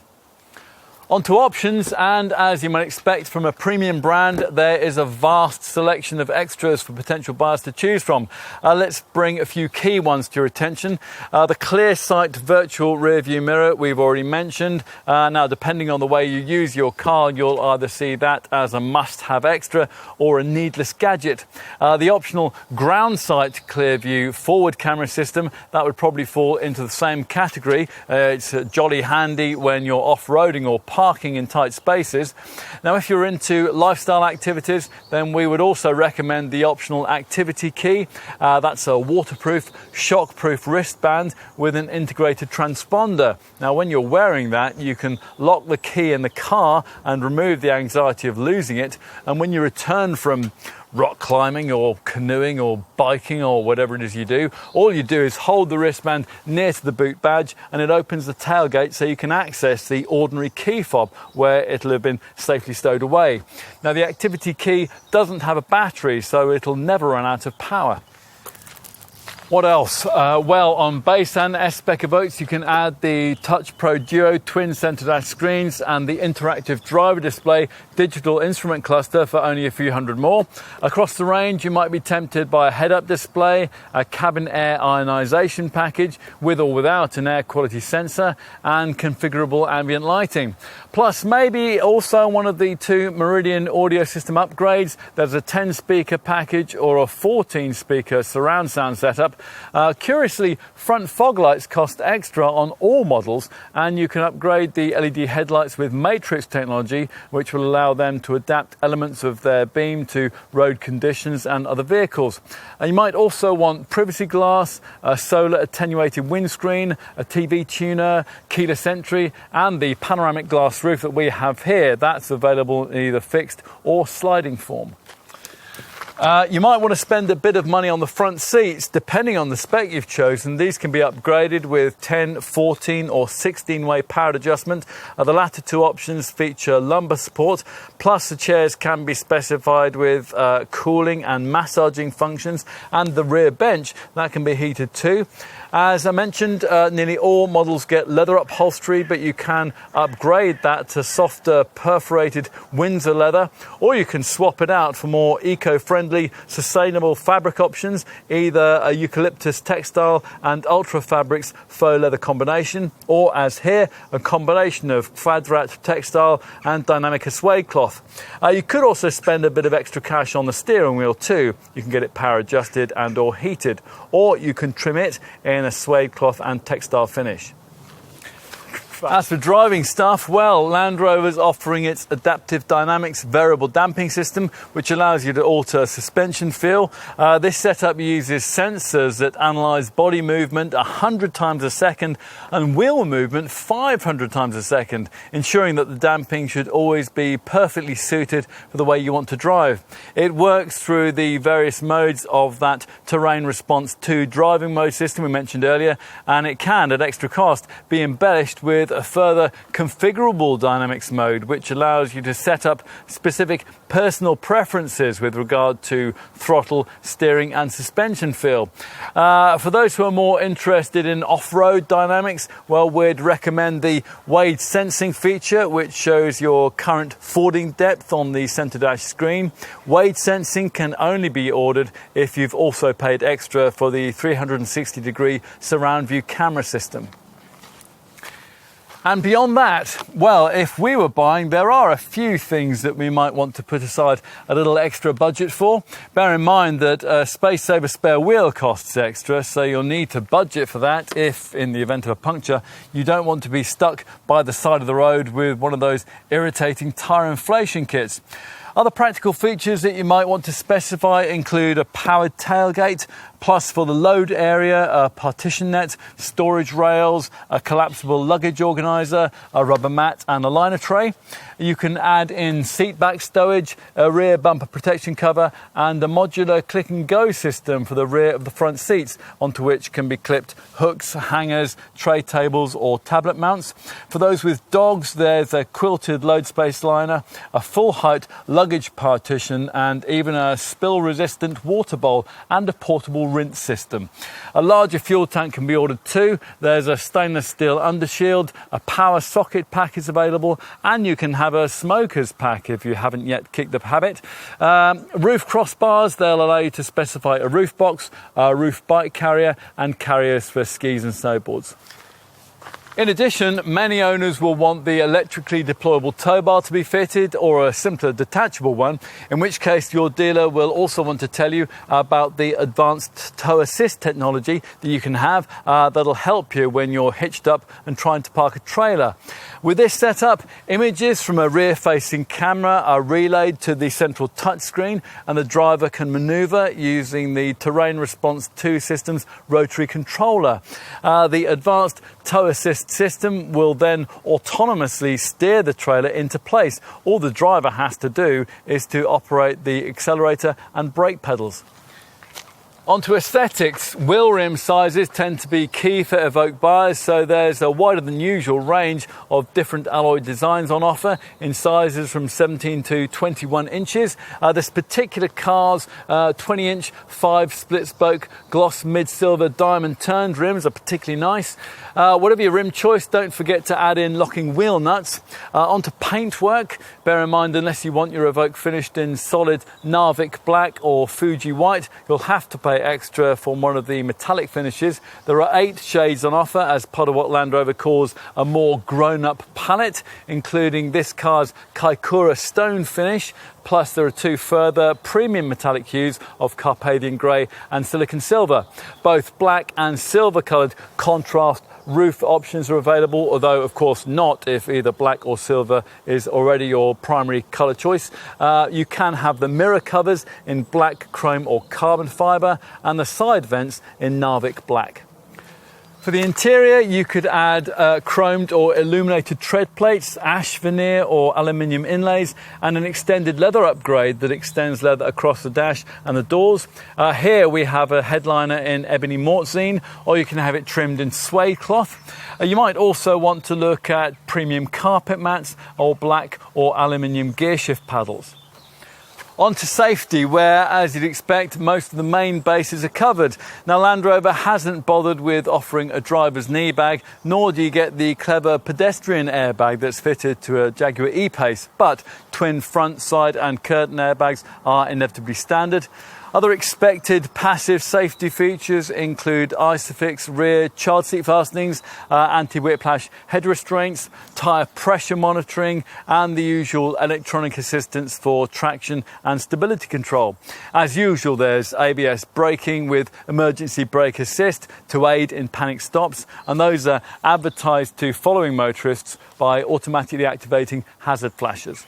On to options, and as you might expect from a premium brand, there is a vast selection of extras for potential buyers to choose from. Let's bring a few key ones to your attention. The clear sight virtual rear view mirror we've already mentioned. Now, depending on the way you use your car, you'll either see that as a must-have extra or a needless gadget. The optional ground sight clear view forward camera system, that would probably fall into the same category. It's jolly handy when you're off-roading or parking in tight spaces. Now, if you're into lifestyle activities, then we would also recommend the optional activity key. That's a waterproof, shockproof wristband with an integrated transponder. Now, when you're wearing that, you can lock the key in the car and remove the anxiety of losing it. And when you return from rock climbing or canoeing or biking or whatever it is you do, all you do is hold the wristband near to the boot badge and it opens the tailgate so you can access the ordinary key fob where it'll have been safely stowed away. Now, the activity key doesn't have a battery, so it'll never run out of power. What else? Well, on base and S-Spec Evoques, you can add the Touch Pro Duo twin center dash screens and the interactive driver display digital instrument cluster for only a few hundred more. Across the range, you might be tempted by a head-up display, a cabin air ionization package with or without an air quality sensor, and configurable ambient lighting. Plus, maybe also one of the two Meridian audio system upgrades. There's a 10-speaker package or a 14-speaker surround sound setup, setup. Curiously, front fog lights cost extra on all models, and you can upgrade the LED headlights with matrix technology, which will allow them to adapt elements of their beam to road conditions and other vehicles. And you might also want privacy glass, a solar attenuated windscreen, a TV tuner, keyless entry, and the panoramic glass roof that we have here. That's available in either fixed or sliding form. You might want to spend a bit of money on the front seats, depending on the spec you've chosen. These can be upgraded with 10, 14 or 16-way powered adjustment. The latter two options feature lumbar support, plus the chairs can be specified with cooling and massaging functions, and the rear bench, that can be heated too. As I mentioned, nearly all models get leather upholstery, but you can upgrade that to softer perforated Windsor leather, or you can swap it out for more eco-friendly, sustainable fabric options, either a eucalyptus textile and ultra fabrics faux leather combination, or as here, a combination of Quadrat textile and Dynamica suede cloth. You could also spend a bit of extra cash on the steering wheel too. You can get it power adjusted and or heated, or you can trim it in a suede cloth and textile finish. As for driving stuff, well, Land Rover's offering its Adaptive Dynamics variable damping system, which allows you to alter suspension feel. This setup uses sensors that analyse body movement 100 times a second and wheel movement 500 times a second, ensuring that the damping should always be perfectly suited for the way you want to drive. It works through the various modes of that terrain response 2 driving mode system we mentioned earlier, and it can, at extra cost, be embellished with a further configurable dynamics mode, which allows you to set up specific personal preferences with regard to throttle, steering and suspension feel. For those who are more interested in off-road dynamics, well, we'd recommend the wade sensing feature, which shows your current fording depth on the centre dash screen. Wade sensing can only be ordered if you've also paid extra for the 360-degree surround view camera system. And beyond that, well, if we were buying, there are a few things that we might want to put aside a little extra budget for. Bear in mind that a Space Saver spare wheel costs extra, so you'll need to budget for that if, in the event of a puncture, you don't want to be stuck by the side of the road with one of those irritating tyre inflation kits. Other practical features that you might want to specify include a powered tailgate, plus for the load area, a partition net, storage rails, a collapsible luggage organiser, a rubber mat and a liner tray. You can add in seat back stowage, a rear bumper protection cover and a modular click and go system for the rear of the front seats, onto which can be clipped hooks, hangers, tray tables or tablet mounts. For those with dogs, there's a quilted load space liner, a full height luggage partition and even a spill resistant water bowl and a portable rinse system. A larger fuel tank can be ordered too. There's a stainless steel undershield, a power socket pack is available, and you can have a smoker's pack if you haven't yet kicked the habit. Roof crossbars, they'll allow you to specify a roof box, a roof bike carrier and carriers for skis and snowboards. In addition, many owners will want the electrically deployable tow bar to be fitted, or a simpler detachable one, in which case your dealer will also want to tell you about the advanced tow assist technology that you can have that'll help you when you're hitched up and trying to park a trailer. With this setup, images from a rear-facing camera are relayed to the central touchscreen, and the driver can manoeuvre using the Terrain Response 2 system's rotary controller. The advanced tow assist system will then autonomously steer the trailer into place. All the driver has to do is to operate the accelerator and brake pedals. Onto aesthetics. Wheel rim sizes tend to be key for Evoque buyers, so there's a wider than usual range of different alloy designs on offer in sizes from 17 to 21 inches. This particular car's 20-inch 5 split spoke gloss mid-silver diamond turned rims are particularly nice. Whatever your rim choice, don't forget to add in locking wheel nuts. Onto paintwork. Bear in mind, unless you want your Evoque finished in solid Narvik black or Fuji white, you'll have to pay pay extra for one of the metallic finishes. There are 8 shades on offer as part of what Land Rover calls a more grown-up palette, including this car's Kaikoura stone finish. Plus there are 2 further premium metallic hues of Carpathian grey and silicon silver. Both black and silver coloured contrast roof options are available, although of course not if either black or silver is already your primary colour choice. You can have the mirror covers in black, chrome or carbon fibre, and the side vents in Narvik black. For the interior, you could add chromed or illuminated tread plates, ash veneer or aluminium inlays, and an extended leather upgrade that extends leather across the dash and the doors. Here we have a headliner in ebony mortzine, or you can have it trimmed in suede cloth. You might also want to look at premium carpet mats or black or aluminium gearshift paddles. On to safety, where, as you'd expect, most of the main bases are covered. Now, Land Rover hasn't bothered with offering a driver's knee bag, nor do you get the clever pedestrian airbag that's fitted to a Jaguar E-Pace, but twin front, side and curtain airbags are inevitably standard. Other expected passive safety features include Isofix rear child seat fastenings, anti-whiplash head restraints, tyre pressure monitoring, and the usual electronic assistance for traction and stability control. As usual, there's ABS braking with emergency brake assist to aid in panic stops, and those are advertised to following motorists by automatically activating hazard flashers.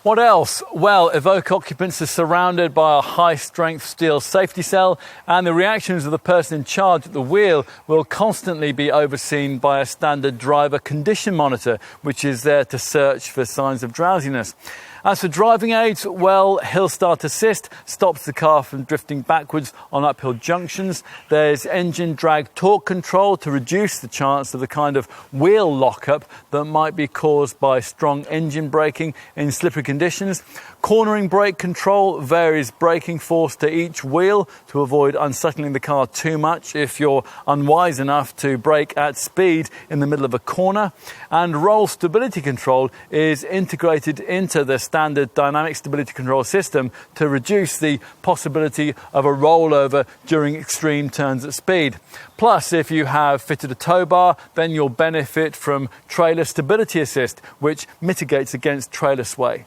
What else? Well, Evoque occupants are surrounded by a high-strength steel safety cell, and the reactions of the person in charge at the wheel will constantly be overseen by a standard driver condition monitor, which is there to search for signs of drowsiness. As for driving aids, well, Hill Start Assist stops the car from drifting backwards on uphill junctions. There's engine drag torque control to reduce the chance of the kind of wheel lockup that might be caused by strong engine braking in slippery conditions. Cornering brake control varies braking force to each wheel to avoid unsettling the car too much if you're unwise enough to brake at speed in the middle of a corner. And roll stability control is integrated into the standard dynamic stability control system to reduce the possibility of a rollover during extreme turns at speed. Plus, if you have fitted a tow bar, then you'll benefit from trailer stability assist, which mitigates against trailer sway.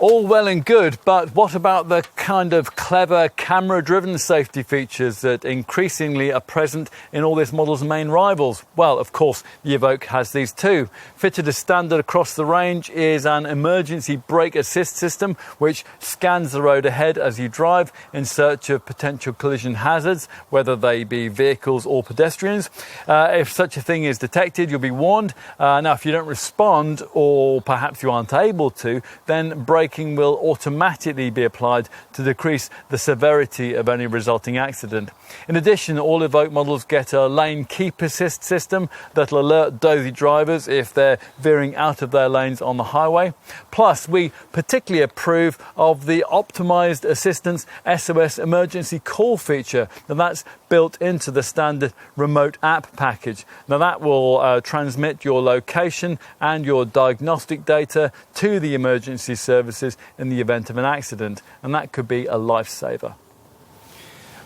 All well and good, but what about the kind of clever camera-driven safety features that increasingly are present in all this model's main rivals? Well, of course, the Evoque has these too. Fitted as standard across the range is an emergency brake assist system which scans the road ahead as you drive in search of potential collision hazards, whether they be vehicles or pedestrians. If such a thing is detected, you'll be warned. Now, if you don't respond, or perhaps you aren't able to, then braking will automatically be applied to decrease the severity of any resulting accident. In addition, all Evoque models get a lane keep assist system that'll alert dozy drivers if they're veering out of their lanes on the highway. Plus, we particularly approve of the optimized assistance SOS emergency call feature. Now, that's built into the standard remote app package. Now, that will transmit your location and your diagnostic data to the emergency services in the event of an accident, and that could be a lifesaver.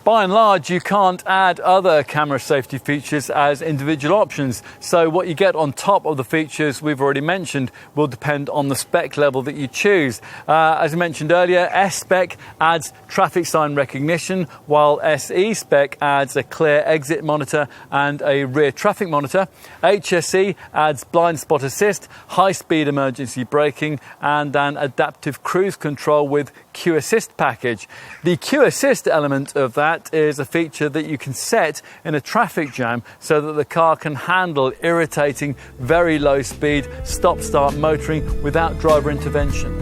By and large, you can't add other camera safety features as individual options, so what you get on top of the features we've already mentioned will depend on the spec level that you choose. As I mentioned earlier, S-Spec adds traffic sign recognition, while SE Spec adds a clear exit monitor and a rear traffic monitor. HSE adds blind spot assist, high-speed emergency braking, and an adaptive cruise control with Q Assist package. The Q Assist element of that is a feature that you can set in a traffic jam so that the car can handle irritating, very low speed stop-start motoring without driver intervention.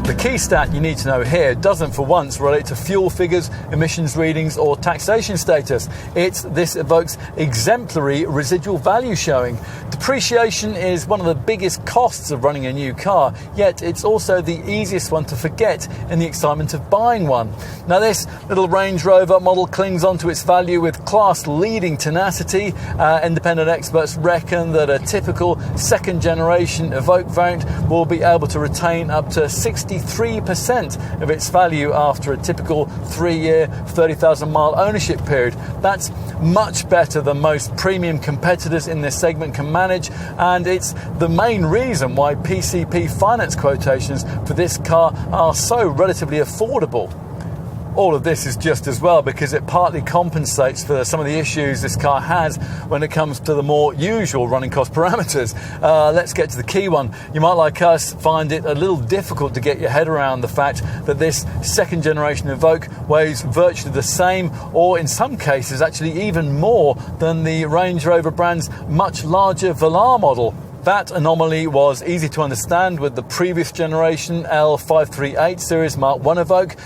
The key stat you need to know here doesn't for once relate to fuel figures, emissions readings or taxation status. It's this Evoque's exemplary residual value showing. Depreciation is one of the biggest costs of running a new car, yet it's also the easiest one to forget in the excitement of buying one. Now this little Range Rover model clings onto its value with class-leading tenacity. Independent experts reckon that a typical second generation Evoque variant will be able to retain up to 63% of its value after a typical 3-year, 30,000 mile ownership period. That's much better than most premium competitors in this segment can manage, and it's the main reason why PCP finance quotations for this car are so relatively affordable. All of this is just as well because it partly compensates for some of the issues this car has when it comes to the more usual running cost parameters. Let's get to the key one. You might, like us, find it a little difficult to get your head around the fact that this second generation Evoque weighs virtually the same, or in some cases actually even more, than the Range Rover brand's much larger Velar model. That anomaly was easy to understand with the previous generation L538 Series Mark I Evoque.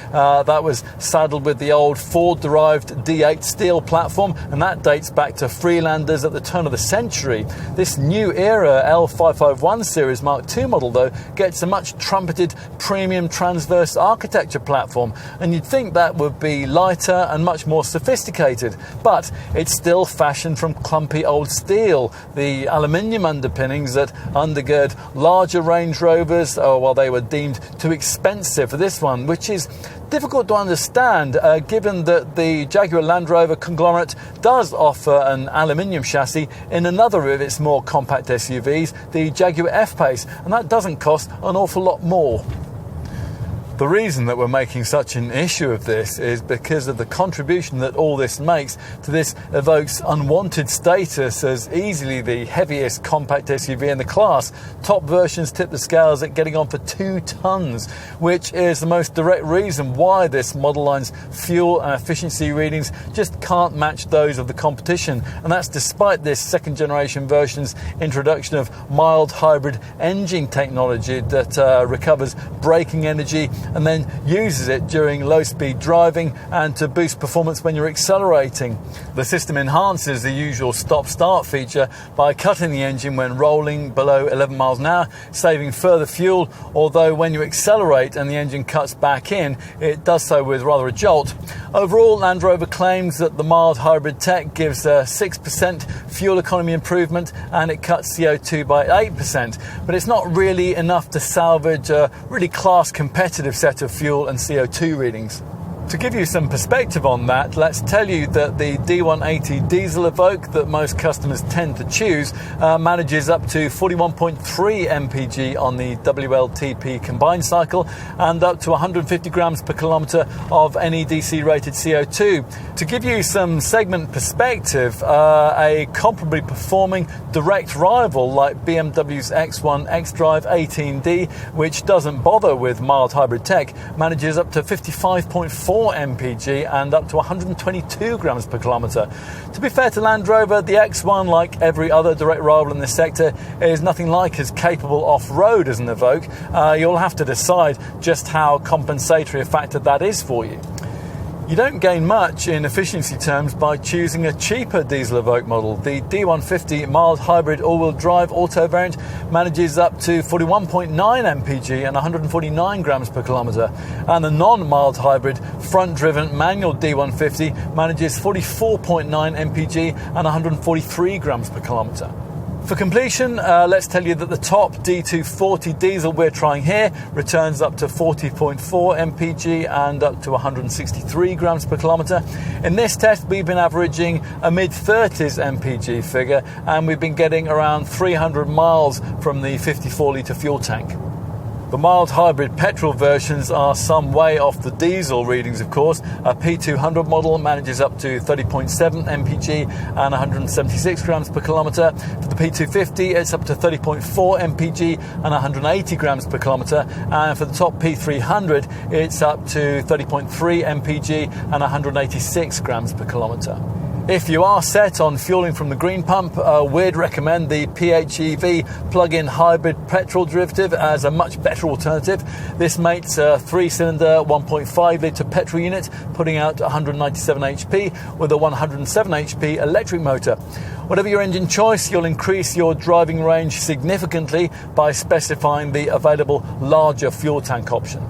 That was saddled with the old Ford-derived D8 steel platform, and that dates back to Freelanders at the turn of the century. This new era L551 Series Mark II model, though, gets a much trumpeted premium transverse architecture platform, and you'd think that would be lighter and much more sophisticated, but it's still fashioned from clumpy old steel. The aluminium underpinnings that undergird larger Range Rovers, while they were deemed too expensive for this one, which is difficult to understand given that the Jaguar Land Rover conglomerate does offer an aluminium chassis in another of its more compact SUVs, the Jaguar F-Pace, and that doesn't cost an awful lot more. The reason that we're making such an issue of this is because of the contribution that all this makes to this Evoque's unwanted status as easily the heaviest compact SUV in the class. Top versions tip the scales at getting on for 2 tons, which is the most direct reason why this model line's fuel and efficiency readings just can't match those of the competition. And that's despite this second generation version's introduction of mild hybrid engine technology that recovers braking energy and then uses it during low-speed driving and to boost performance when you're accelerating. The system enhances the usual stop-start feature by cutting the engine when rolling below 11 miles an hour, saving further fuel, although when you accelerate and the engine cuts back in, it does so with rather a jolt. Overall, Land Rover claims that the mild hybrid tech gives a 6% fuel economy improvement and it cuts CO2 by 8%, but it's not really enough to salvage a really class-competitive set of fuel and CO2 readings. To give you some perspective on that, let's tell you that the D180 diesel Evoque that most customers tend to choose manages up to 41.3 mpg on the WLTP combined cycle and up to 150 grams per kilometre of NEDC rated CO2. To give you some segment perspective, a comparably performing direct rival like BMW's X1 xDrive 18D, which doesn't bother with mild hybrid tech, manages up to 55.4 mpg and up to 122 grams per kilometre. To be fair to Land Rover, the X1, like every other direct rival in this sector, is nothing like as capable off-road as an Evoque. You'll have to decide just how compensatory a factor that is for you. You don't gain much in efficiency terms by choosing a cheaper diesel Evoque model. The D150 mild hybrid all-wheel drive auto variant manages up to 41.9 mpg and 149 grams per kilometre, and the non-mild hybrid front-driven manual D150 manages 44.9 mpg and 143 grams per kilometre. For completion, let's tell you that the top D240 diesel we're trying here returns up to 40.4 mpg and up to 163 grams per kilometre. In this test, we've been averaging a mid-30s mpg figure, and we've been getting around 300 miles from the 54-litre fuel tank. The mild hybrid petrol versions are some way off the diesel readings, of course. A P200 model manages up to 30.7 mpg and 176 grams per kilometre. For the P250, it's up to 30.4 mpg and 180 grams per kilometre. And for the top P300, it's up to 30.3 mpg and 186 grams per kilometre. If you are set on fueling from the green pump, we'd recommend the PHEV plug-in hybrid petrol derivative as a much better alternative. This mates a 3-cylinder 1.5 litre petrol unit, putting out 197 HP with a 107 HP electric motor. Whatever your engine choice, you'll increase your driving range significantly by specifying the available larger fuel tank option.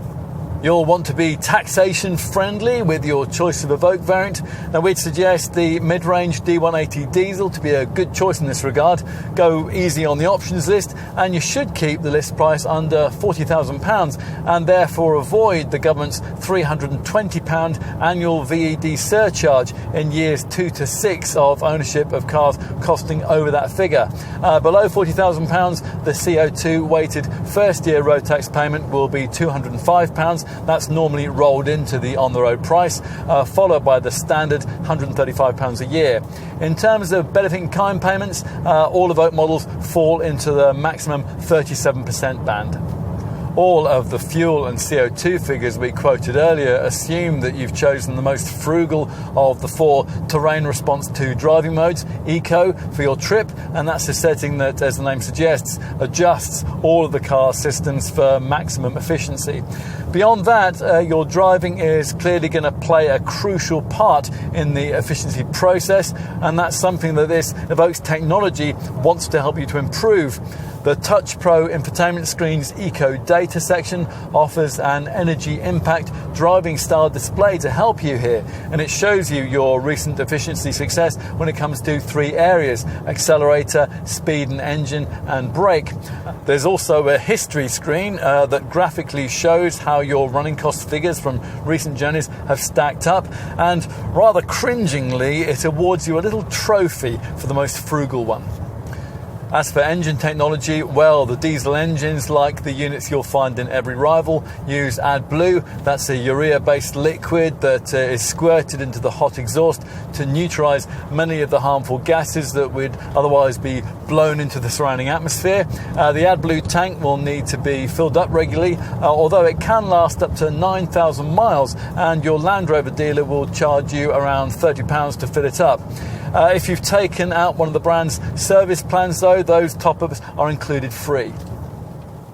You'll want to be taxation friendly with your choice of Evoque variant. Now, we'd suggest the mid-range D180 diesel to be a good choice in this regard. Go easy on the options list, and you should keep the list price under £40,000 and therefore avoid the government's £320 annual VED surcharge in years 2 to 6 of ownership of cars costing over that figure. Below £40,000, the CO2 weighted first year road tax payment will be £205. That's normally rolled into the on-the-road price, followed by the standard £135 a year. In terms of benefit in kind payments, all Evoque models fall into the maximum 37% band. All of the fuel and CO2 figures we quoted earlier assume that you've chosen the most frugal of the 4 terrain response to driving modes, Eco, for your trip, and that's a setting that, as the name suggests, adjusts all of the car systems for maximum efficiency. Beyond that, your driving is clearly going to play a crucial part in the efficiency process, and that's something that this Evoque's technology wants to help you to improve. The Touch Pro infotainment screen's Eco Data section offers an energy impact driving style display to help you here, and it shows you your recent efficiency success when it comes to 3 areas: accelerator, speed and engine, and brake. There's also a history screen that graphically shows how your running cost figures from recent journeys have stacked up, and rather cringingly, it awards you a little trophy for the most frugal one. As for engine technology, well, the diesel engines, like the units you'll find in every rival, use AdBlue. That's a urea-based liquid that is squirted into the hot exhaust to neutralise many of the harmful gases that would otherwise be blown into the surrounding atmosphere. The AdBlue tank will need to be filled up regularly, although it can last up to 9,000 miles, and your Land Rover dealer will charge you around £30 to fill it up. If you've taken out one of the brand's service plans, though, those top-ups are included free.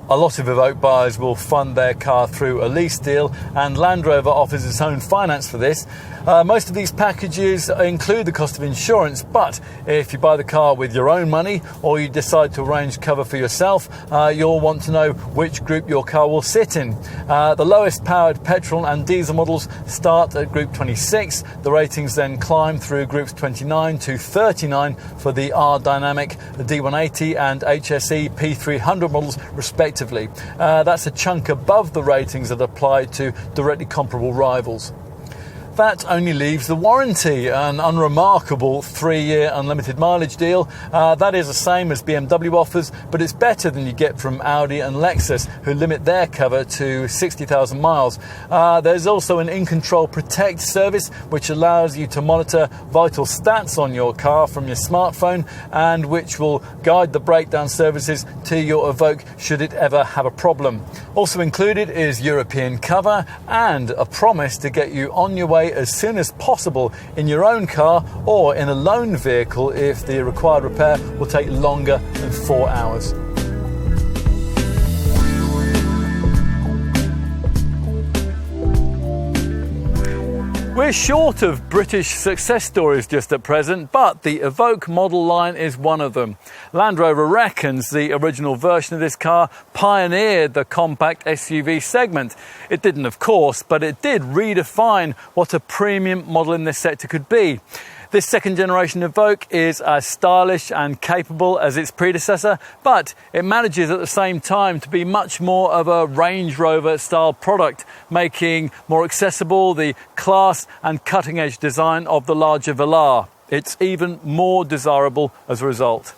A lot of Evoque buyers will fund their car through a lease deal, and Land Rover offers its own finance for this. Most of these packages include the cost of insurance, but if you buy the car with your own money or you decide to arrange cover for yourself, you'll want to know which group your car will sit in. The lowest powered petrol and diesel models start at Group 26. The ratings then climb through Groups 29 to 39 for the R-Dynamic, the D180 and HSE P300 models respectively. That's a chunk above the ratings that apply to directly comparable rivals. That only leaves the warranty, an unremarkable 3-year unlimited mileage deal. That is the same as BMW offers, but it's better than you get from Audi and Lexus, who limit their cover to 60,000 miles. There's also an In-Control Protect service, which allows you to monitor vital stats on your car from your smartphone, and which will guide the breakdown services to your Evoque should it ever have a problem. Also included is European cover and a promise to get you on your way as soon as possible in your own car or in a loaned vehicle if the required repair will take longer than 4 hours. We're short of British success stories just at present, but the Evoque model line is one of them. Land Rover reckons the original version of this car pioneered the compact SUV segment. It didn't, of course, but it did redefine what a premium model in this sector could be. This second generation Evoque is as stylish and capable as its predecessor, but it manages at the same time to be much more of a Range Rover style product, making more accessible the class and cutting edge design of the larger Velar. It's even more desirable as a result.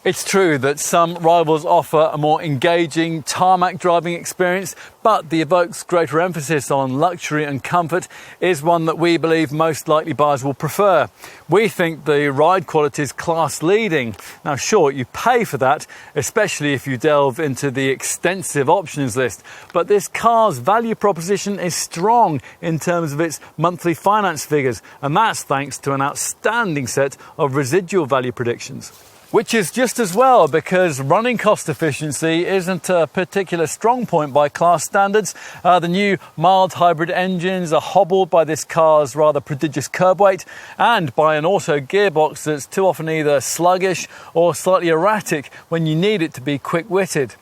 It's true that some rivals offer a more engaging tarmac driving experience, but the Evoque's greater emphasis on luxury and comfort is one that we believe most likely buyers will prefer. We think the ride quality is class leading. Now sure, you pay for that, especially if you delve into the extensive options list, but this car's value proposition is strong in terms of its monthly finance figures, and that's thanks to an outstanding set of residual value predictions. Which is just as well, because running cost efficiency isn't a particular strong point by class standards. The new mild hybrid engines are hobbled by this car's rather prodigious curb weight and by an auto gearbox that's too often either sluggish or slightly erratic when you need it to be quick-witted.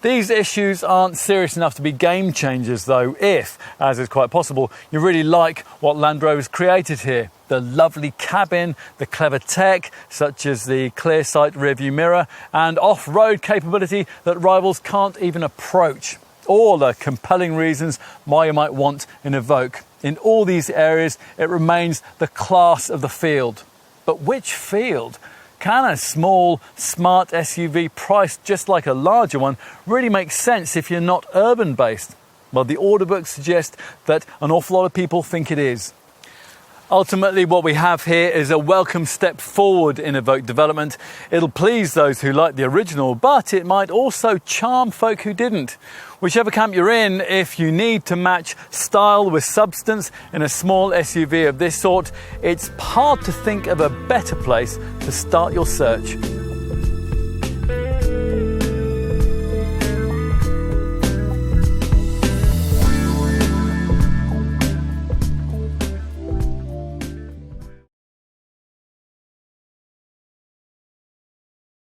These issues aren't serious enough to be game changers though, if, as is quite possible, you really like what Land Rover's created here. The lovely cabin, the clever tech, such as the clear sight rearview mirror, and off-road capability that rivals can't even approach. All are compelling reasons why you might want an Evoque. In all these areas, it remains the class of the field. But which field? Can a small, smart SUV priced just like a larger one really make sense if you're not urban-based? Well, the order books suggest that an awful lot of people think it is. Ultimately, what we have here is a welcome step forward in Evoque development. It'll please those who like the original, but it might also charm folk who didn't. Whichever camp you're in, if you need to match style with substance in a small SUV of this sort, it's hard to think of a better place to start your search.